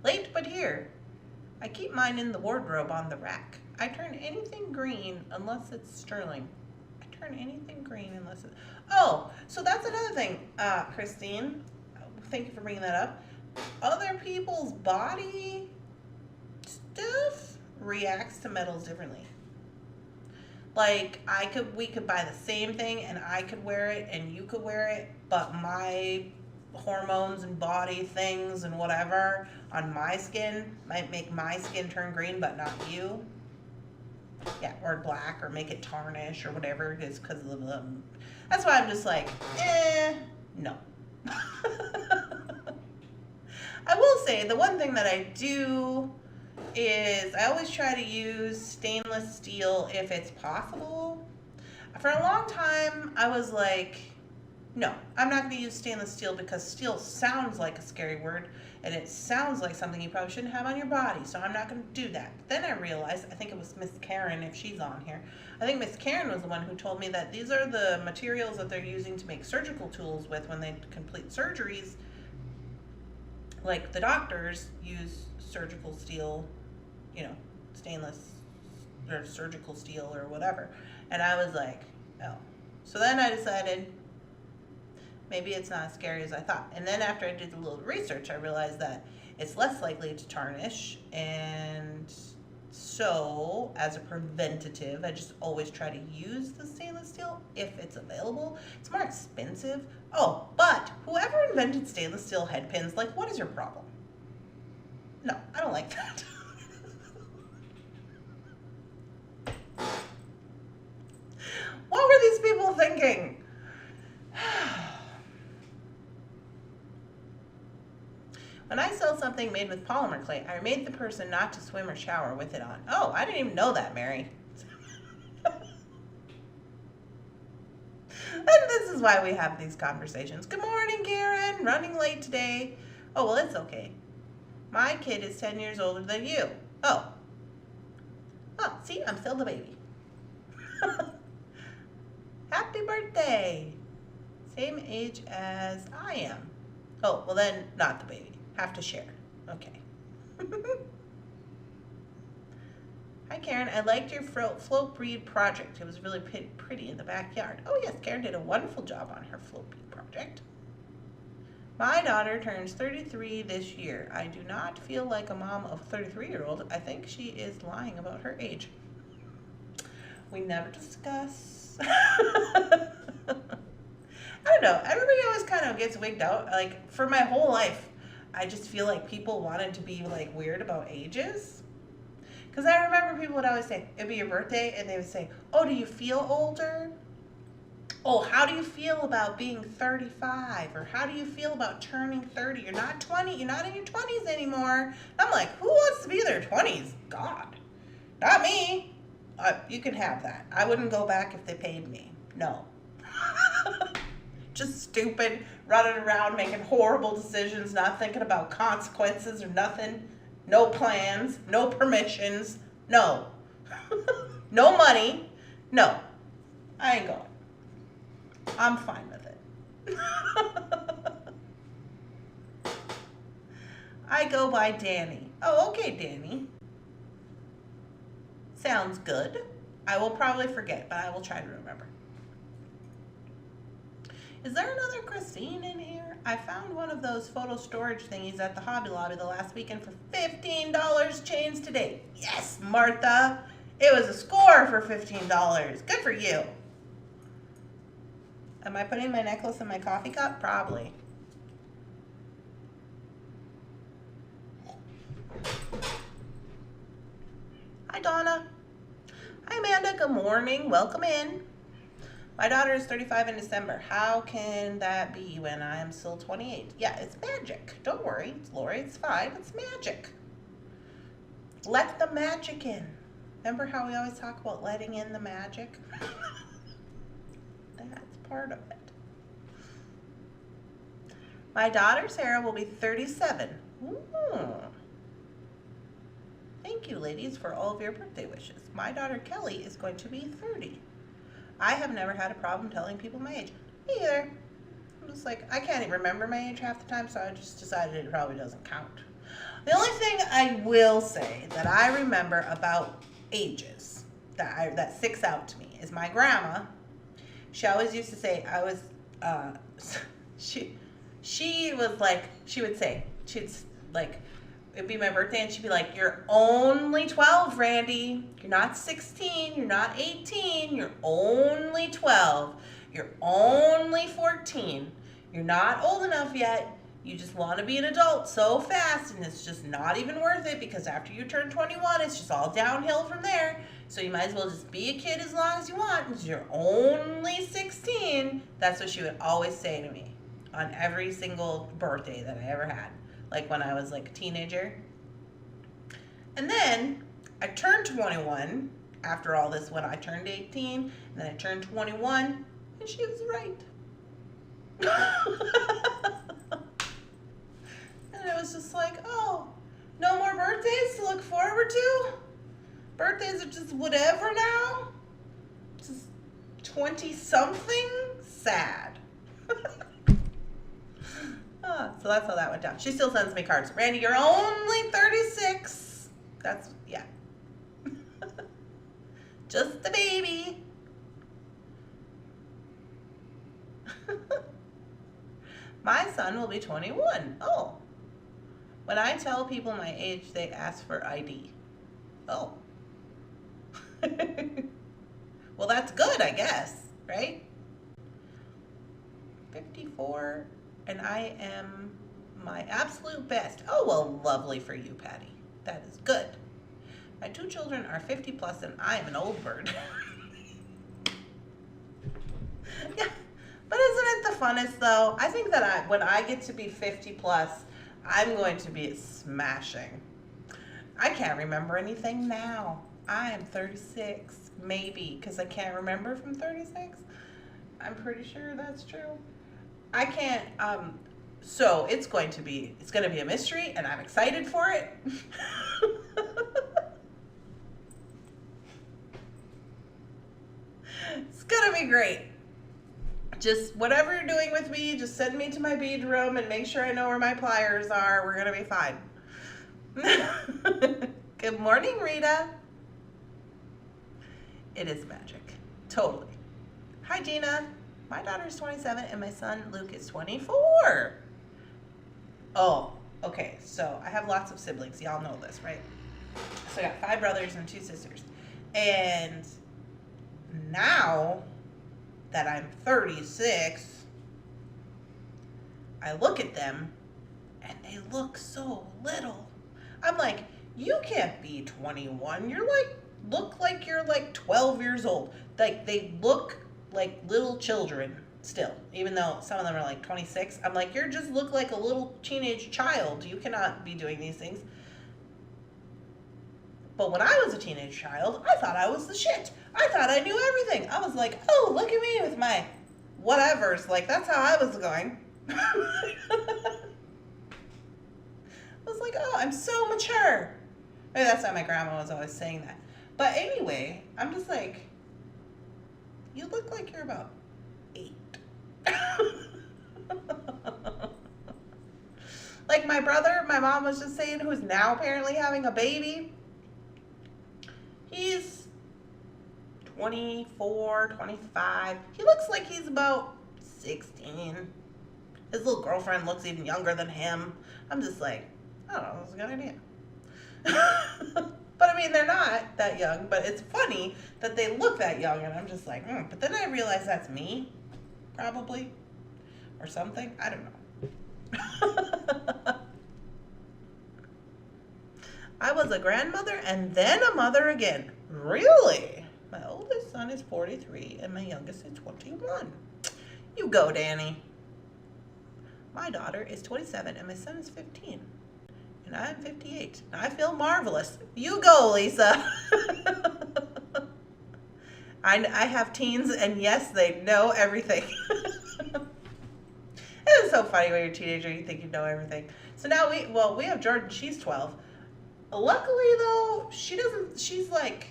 Late but here. I keep mine in the wardrobe on the rack. I turn anything green unless it's sterling. I turn anything green unless it's... Oh, so that's another thing, Christine. Thank you for bringing that up. Other people's body stuff reacts to metals differently. Like, we could buy the same thing and I could wear it and you could wear it, but my hormones and body things and whatever on my skin might make my skin turn green, but not you. Yeah, or black, or make it tarnish or whatever it is because of them. That's why I'm just like, no. I will say the one thing that I do is I always try to use stainless steel if it's possible. For a long time, I was like, no, I'm not going to use stainless steel because steel sounds like a scary word and it sounds like something you probably shouldn't have on your body, so I'm not going to do that. But then I realized, I think it was Miss Karen, if she's on here, I think Miss Karen was the one who told me that these are the materials that they're using to make surgical tools with when they complete surgeries. Like the doctors use surgical steel, you know, stainless or surgical steel or whatever. And I was like, oh. So then I decided maybe it's not as scary as I thought. And then after I did a little research, I realized that it's less likely to tarnish. And so as a preventative, I just always try to use the stainless steel if it's available. It's more expensive. Oh, but whoever invented stainless steel head pins, like, what is your problem? No, I don't like that. What were these people thinking? When I sell something made with polymer clay, I made the person not to swim or shower with it on. Oh, I didn't even know that, Mary. And this is why we have these conversations. Good morning, Karen. Running late today. Oh, well, it's okay. My kid is 10 years older than you. Oh. Oh, see, I'm still the baby. Happy birthday. Same age as I am. Oh, well then, not the baby. Have to share. Okay. Hi, Karen. I liked your float bead project. It was really pretty in the backyard. Oh, yes, Karen did a wonderful job on her float bead project. My daughter turns 33 this year. I do not feel like a mom of a 33-year-old. I think she is lying about her age. We never discuss. I don't know. Everybody always kind of gets wigged out. Like, for my whole life, I just feel like people wanted to be, like, weird about ages. Because I remember people would always say, it'd be your birthday, and they would say, oh, do you feel older? Oh, how do you feel about being 35? Or how do you feel about turning 30? You're not 20. You're not in your 20s anymore. I'm like, who wants to be in their 20s? God. Not me. You can have that. I wouldn't go back if they paid me. No. Just stupid, running around making horrible decisions, not thinking about consequences or nothing. No plans, no permissions, no. No money, no. I ain't going. I'm fine with it. I go by Danny. Oh, okay, Danny. Sounds good. I will probably forget, but I will try to remember. Is there another Christine in here? I found one of those photo storage thingies at the Hobby Lobby the last weekend for $15 change today. Yes, Martha. It was a score for $15. Good for you. Am I putting my necklace in my coffee cup? Probably. Hi, Donna. Hi, Amanda. Good morning. Welcome in. My daughter is 35 in December. How can that be when I am still 28? Yeah, it's magic. Don't worry, Lori. It's fine. It's magic. Let the magic in. Remember how we always talk about letting in the magic? That's part of it. My daughter Sarah will be 37. Ooh. Thank you, ladies, for all of your birthday wishes. My daughter Kelly is going to be 30. I have never had a problem telling people my age. Me either. I'm just like, I can't even remember my age half the time, so I just decided it probably doesn't count. The only thing I will say that I remember about ages that sticks out to me is my grandma. She always used to say I was she was like, she'd like, it'd be my birthday and she'd be like, you're only 12, Randy. You're not 16, you're not 18, you're only 12. You're only 14. You're not old enough yet. You just want to be an adult so fast, and it's just not even worth it because after you turn 21, it's just all downhill from there. So you might as well just be a kid as long as you want because you're only 16. That's what she would always say to me on every single birthday that I ever had. Like when I was like a teenager. And then I turned 21 after all this when I turned 18, and then I turned 21, and she was right. And it was just like, oh, no more birthdays to look forward to? Birthdays are just whatever now? Just 20-something? Sad. So that's how that went down. She still sends me cards. Randy, you're only 36. That's, yeah. Just the baby. My son will be 21. Oh. When I tell people my age, they ask for ID. Oh. Well, that's good, I guess, right? 54. And I am my absolute best. Oh, well, lovely for you, Patty. That is good. My 2 children are 50 plus, and I am an old bird. Yeah, but isn't it the funnest, though? I think that when I get to be 50 plus, I'm going to be smashing. I can't remember anything now. I am 36, maybe, because I can't remember from 36. I'm pretty sure that's true. I can't, so it's going to be a mystery, and I'm excited for it. It's gonna be great. Just whatever you're doing with me, just send me to my bead room and make sure I know where my pliers are. We're gonna be fine. Good morning, Rita. It is magic. Totally. Hi, Gina. My daughter is 27 and my son Luke is 24. Oh, okay. So I have lots of siblings. Y'all know this, right? So I got 5 brothers and 2 sisters. And now that I'm 36, I look at them and they look so little. I'm like, you can't be 21. Look like you're like 12 years old. Like they look like little children still, even though some of them are like 26. I'm like, you just look like a little teenage child. You cannot be doing these things. But when I was a teenage child, I thought I was the shit. I thought I knew everything. I was like, oh, look at me with my whatevers. Like, that's how I was going. I was like, oh, I'm so mature. Maybe that's why my grandma was always saying that. But anyway, I'm just like, you look like you're about 8. Like my brother, my mom was just saying, who's now apparently having a baby. He's 24, 25. He looks like he's about 16. His little girlfriend looks even younger than him. I'm just like, I don't know, that's a good idea. But I mean, they're not that young, but it's funny that they look that young, and I'm just like, But then I realize that's me, probably, or something. I don't know. I was a grandmother and then a mother again. Really? My oldest son is 43 and my youngest is 21. You go, Danny. My daughter is 27 and my son is 15. And I'm 58. I feel marvelous. You go, Lisa. I have teens, and yes, they know everything. It's so funny when you're a teenager, you think you know everything. So now we have Jordan, she's 12. Luckily, though, she's not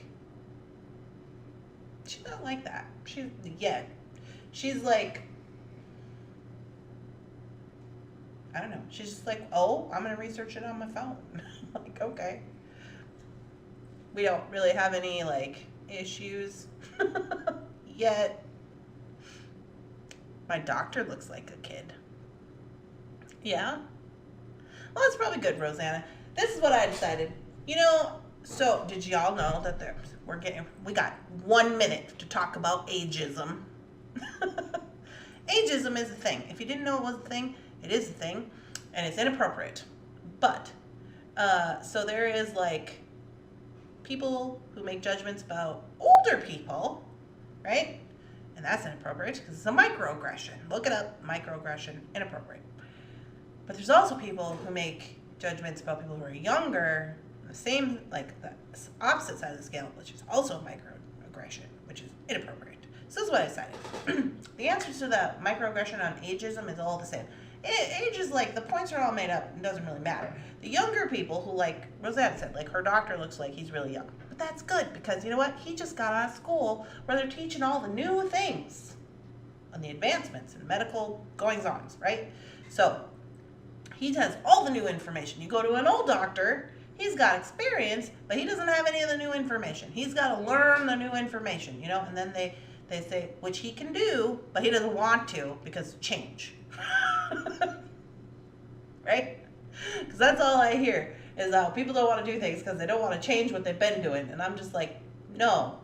like that. She's like, I don't know. She's just like, oh, I'm going to research it on my phone. Like, okay. We don't really have any, like, issues yet. My doctor looks like a kid. Yeah? Well, that's probably good, Rosanna. This is what I decided. So did y'all know that we got 1 minute to talk about ageism. Ageism is a thing. If you didn't know it was a thing, it is a thing, and it's inappropriate. But, so there is, like, people who make judgments about older people, right? And that's inappropriate because it's a microaggression. Look it up, microaggression, inappropriate. But there's also people who make judgments about people who are younger, the opposite side of the scale, which is also microaggression, which is inappropriate. So this is what I decided. The answer to the microaggression on ageism is all the same. Age is like, the points are all made up. It doesn't really matter. The younger people who, like Rosanna said, like her doctor looks like he's really young. But that's good because you know what? He just got out of school where they're teaching all the new things on the advancements and medical goings-ons, right? So he has all the new information. You go to an old doctor, he's got experience, but he doesn't have any of the new information. He's got to learn the new information, and then they say, which he can do, but he doesn't want to because change. Right? Because that's all I hear is how people don't want to do things because they don't want to change what they've been doing. And I'm just like, no.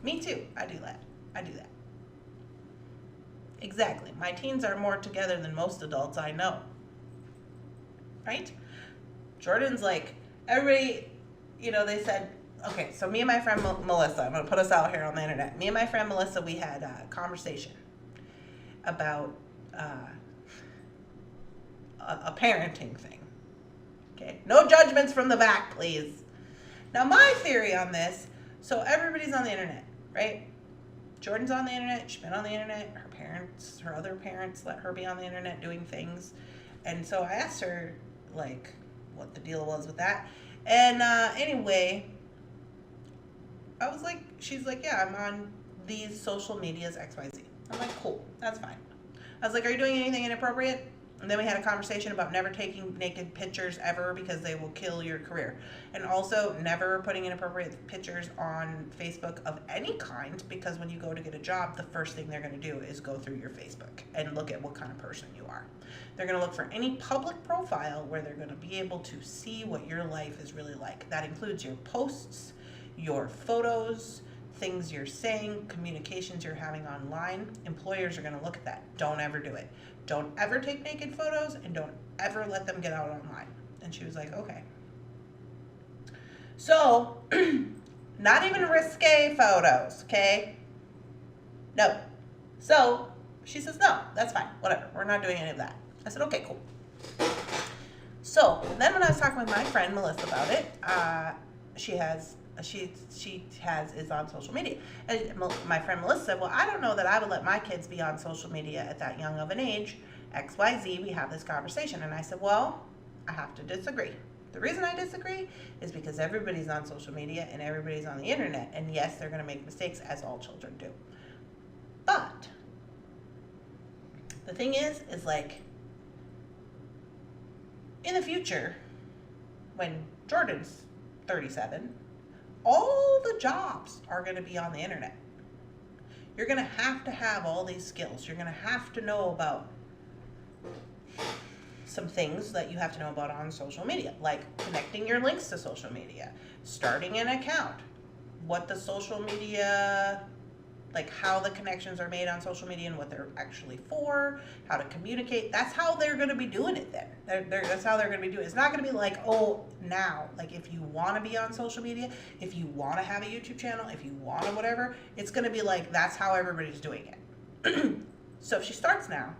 Me too. I do that. Exactly. My teens are more together than most adults I know. Right? Jordan's like, everybody, they said, okay, so me and my friend Melissa, I'm going to put us out here on the internet. Me and my friend Melissa, we had a conversation about a parenting thing. Okay? No judgments from the back, please. Now, my theory on this, so everybody's on the internet, right? Jordan's on the internet. She's been on the internet. Her other parents let her be on the internet doing things. And so I asked her, like, what the deal was with that. And anyway, I was like, she's like, yeah, I'm on these social medias, XYZ. I'm like, cool, that's fine. I was like, are you doing anything inappropriate? And then we had a conversation about never taking naked pictures ever because they will kill your career. And also never putting inappropriate pictures on Facebook of any kind because when you go to get a job, the first thing they're going to do is go through your Facebook and look at what kind of person you are. They're going to look for any public profile where they're going to be able to see what your life is really like. That includes your posts, your photos, things you're saying, communications you're having online. Employers are going to look at that. Don't ever do it. Don't ever take naked photos and don't ever let them get out online. And she was like, okay. So, not even risque photos, okay? No. So, she says, no, that's fine. Whatever. We're not doing any of that. I said, okay, cool. So, then when I was talking with my friend Melissa about it, she is on social media. And my friend Melissa said, well, I don't know that I would let my kids be on social media at that young of an age. XYZ, we have this conversation. And I said, well, I have to disagree. The reason I disagree is because everybody's on social media and everybody's on the internet. And yes, they're going to make mistakes, as all children do. But the thing is like, in the future, when Jordan's 37, all the jobs are going to be on the internet. You're going to have all these skills. You're going to have to know about some things that you have to know about on social media, like connecting your links to social media, starting an account, what the social media, like how the connections are made on social media and what they're actually for, how to communicate. That's how they're going to be doing it then. That's how they're going to be doing it. It's not going to be like, oh, now, like if you want to be on social media, if you want to have a YouTube channel, if you want to whatever, it's going to be like, that's how everybody's doing it. So if she starts now,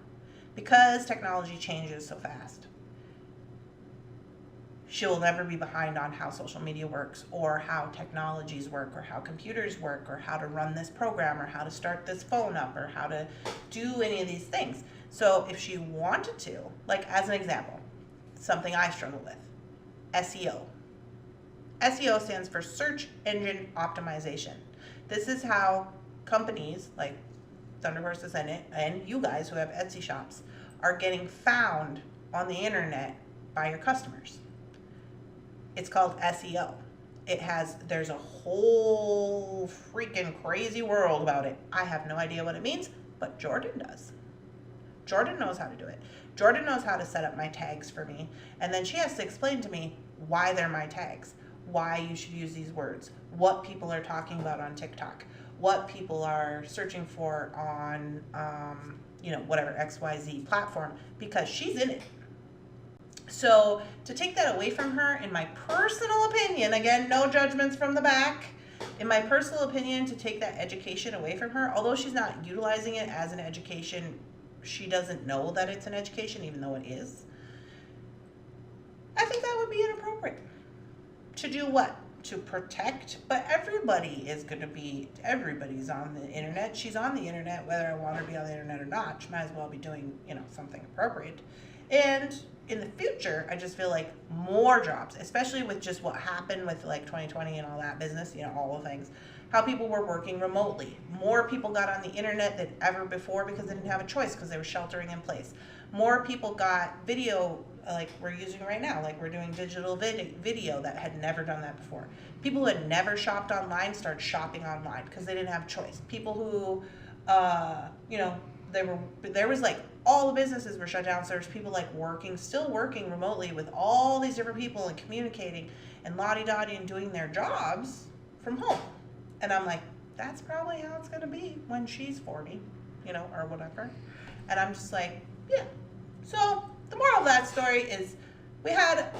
because technology changes so fast, she will never be behind on how social media works or how technologies work or how computers work or how to run this program or how to start this phone up or how to do any of these things. So if she wanted to, like as an example, something I struggle with, SEO. SEO stands for Search Engine Optimization. This is how companies like Thunderhorse Descendant and you guys who have Etsy shops are getting found on the internet by your customers. It's called SEO. There's a whole freaking crazy world about it. I have no idea what it means, but Jordan does. Jordan knows how to do it. Jordan knows how to set up my tags for me, and then she has to explain to me why they're my tags, why you should use these words, what people are talking about on TikTok, what people are searching for on, whatever XYZ platform, because she's in it. So to take that away from her, in my personal opinion, again, no judgments from the back, in my personal opinion, to take that education away from her, although she's not utilizing it as an education, she doesn't know that it's an education, even though it is. I think that would be inappropriate. To do what? To protect, but everybody's on the internet. She's on the internet, whether I want her to be on the internet or not. She might as well be doing, something appropriate. And in the future, I just feel like more jobs, especially with just what happened with like 2020 and all that business, all the things, how people were working remotely. More people got on the internet than ever before because they didn't have a choice because they were sheltering in place. More people got video like we're using right now, like we're doing digital video that had never done that before. People who had never shopped online started shopping online because they didn't have a choice. People who, there was like all the businesses were shut down, so there's people like still working remotely with all these different people and communicating and lottie-dottie and doing their jobs from home. And I'm like, that's probably how it's gonna be when she's 40, or whatever. And I'm just like, yeah. So the moral of that story is we had a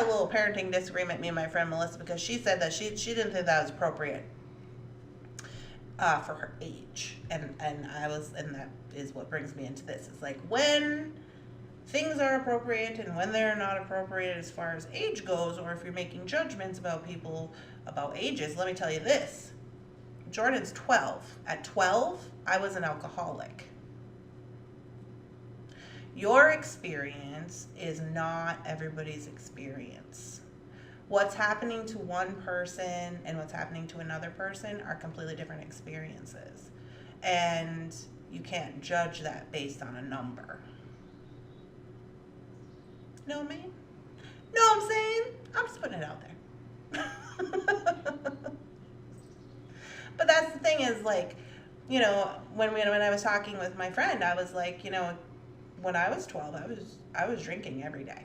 little parenting disagreement, me and my friend Melissa, because she said that she didn't think that was appropriate for her age, and that is what brings me into this. It's like when things are appropriate and when they're not appropriate as far as age goes, or if you're making judgments about people about ages. Let me tell you this: Jordan's 12. At 12, I was an alcoholic. Your experience is not everybody's experience. What's happening to one person and what's happening to another person are completely different experiences. And you can't judge that based on a number. Know what I mean? Know what I'm saying? I'm just putting it out there. But that's the thing is, like, when I was talking with my friend, I was like, when I was 12, I was drinking every day.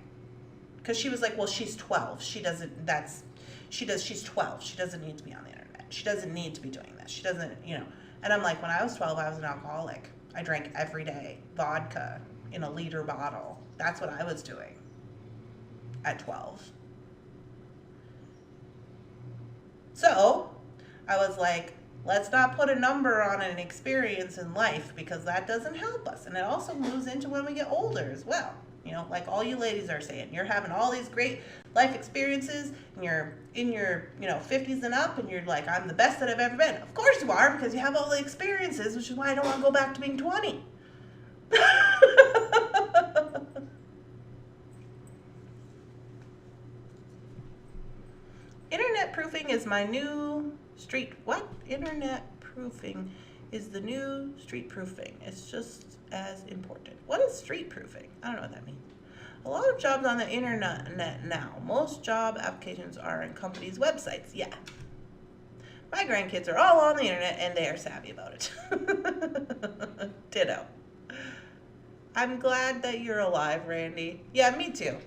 Because she was like, well, she's 12. She's 12. She doesn't need to be on the internet. She doesn't need to be doing this. She doesn't, And I'm like, when I was 12, I was an alcoholic. I drank every day, vodka in a liter bottle. That's what I was doing at 12. So I was like, let's not put a number on an experience in life, because that doesn't help us. And it also moves into when we get older as well. Like all you ladies are saying, you're having all these great life experiences and you're in your 50s and up, and you're like, I'm the best that I've ever been. Of course you are, because you have all the experiences, which is why I don't want to go back to being 20. Internet proofing is my new street. What? Internet proofing is the new street proofing. It's just as important. What is street proofing? I don't know what that means. A lot of jobs on the internet now. Most job applications are in companies' websites. Yeah. My grandkids are all on the internet and they are savvy about it. Ditto. I'm glad that you're alive, Randy. Yeah, me too.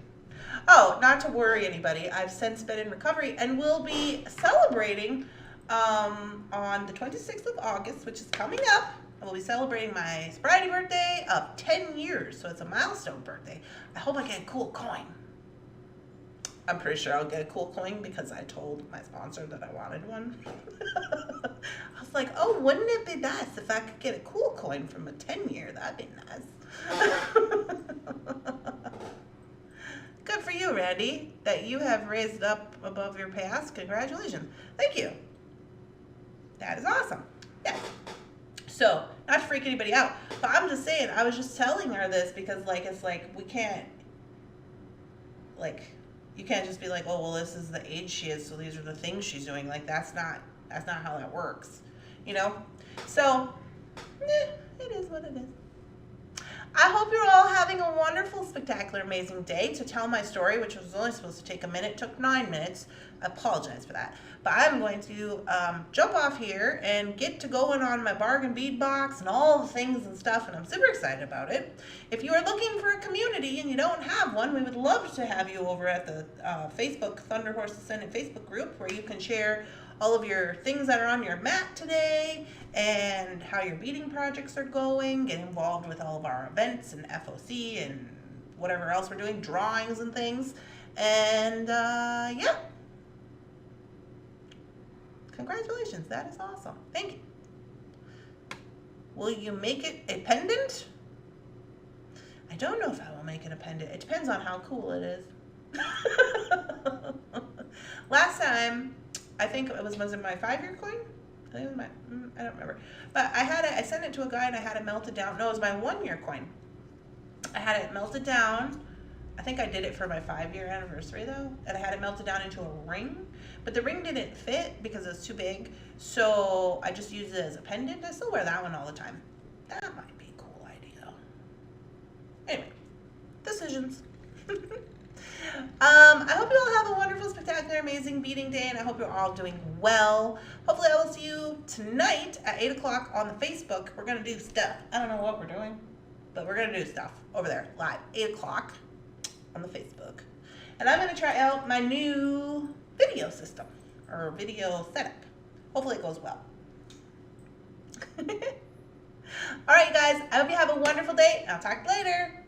Oh, not to worry anybody, I've since been in recovery and will be celebrating on the 26th of August, which is coming up. I will be celebrating my sobriety birthday of 10 years, so it's a milestone birthday. I hope I get a cool coin. I'm pretty sure I'll get a cool coin because I told my sponsor that I wanted one. I was like, oh, wouldn't it be nice if I could get a cool coin from a 10-year? That'd be nice. Good for you, Randy, that you have raised up above your past. Congratulations. Thank you. That is awesome. Yeah. So, not to freak anybody out, but I'm just saying, I was just telling her this because, like, it's like, we can't, like, you can't just be like, oh, well, this is the age she is, so these are the things she's doing. Like, that's not how that works, you know? So, it is what it is. I hope you're all having a wonderful, spectacular, amazing day. To tell my story, which was only supposed to take a minute, took 9 minutes. I apologize for that. But I'm going to jump off here and get to going on my bargain bead box and all the things and stuff, and I'm super excited about it. If you are looking for a community and you don't have one, we would love to have you over at the Facebook Thunderhorse Descendant Facebook group, where you can share all of your things that are on your mat today and how your beading projects are going, get involved with all of our events and FOC and whatever else we're doing, drawings and things. And yeah, congratulations, that is awesome. Thank you. Will you make it a pendant? I don't know if I will make it a pendant. It depends on how cool it is. Last time, I think it was it my 5-year coin? I think it was my, I don't remember. But I sent it to a guy and I had it melted down. No, it was my 1-year coin. I had it melted down. I think I did it for my 5-year anniversary though. And I had it melted down into a ring. But the ring didn't fit because it was too big. So I just used it as a pendant. I still wear that one all the time. That might be a cool idea. Anyway, decisions. I hope you all have a wonderful, spectacular, amazing beading day, and I hope you're all doing well. Hopefully I will see you tonight at 8 o'clock on the Facebook. We're going to do stuff. I don't know what we're doing, but we're going to do stuff over there live, 8 o'clock on the Facebook. And I'm going to try out my new video system, or video setup. Hopefully it goes well. All right, guys, I hope you have a wonderful day, and I'll talk later.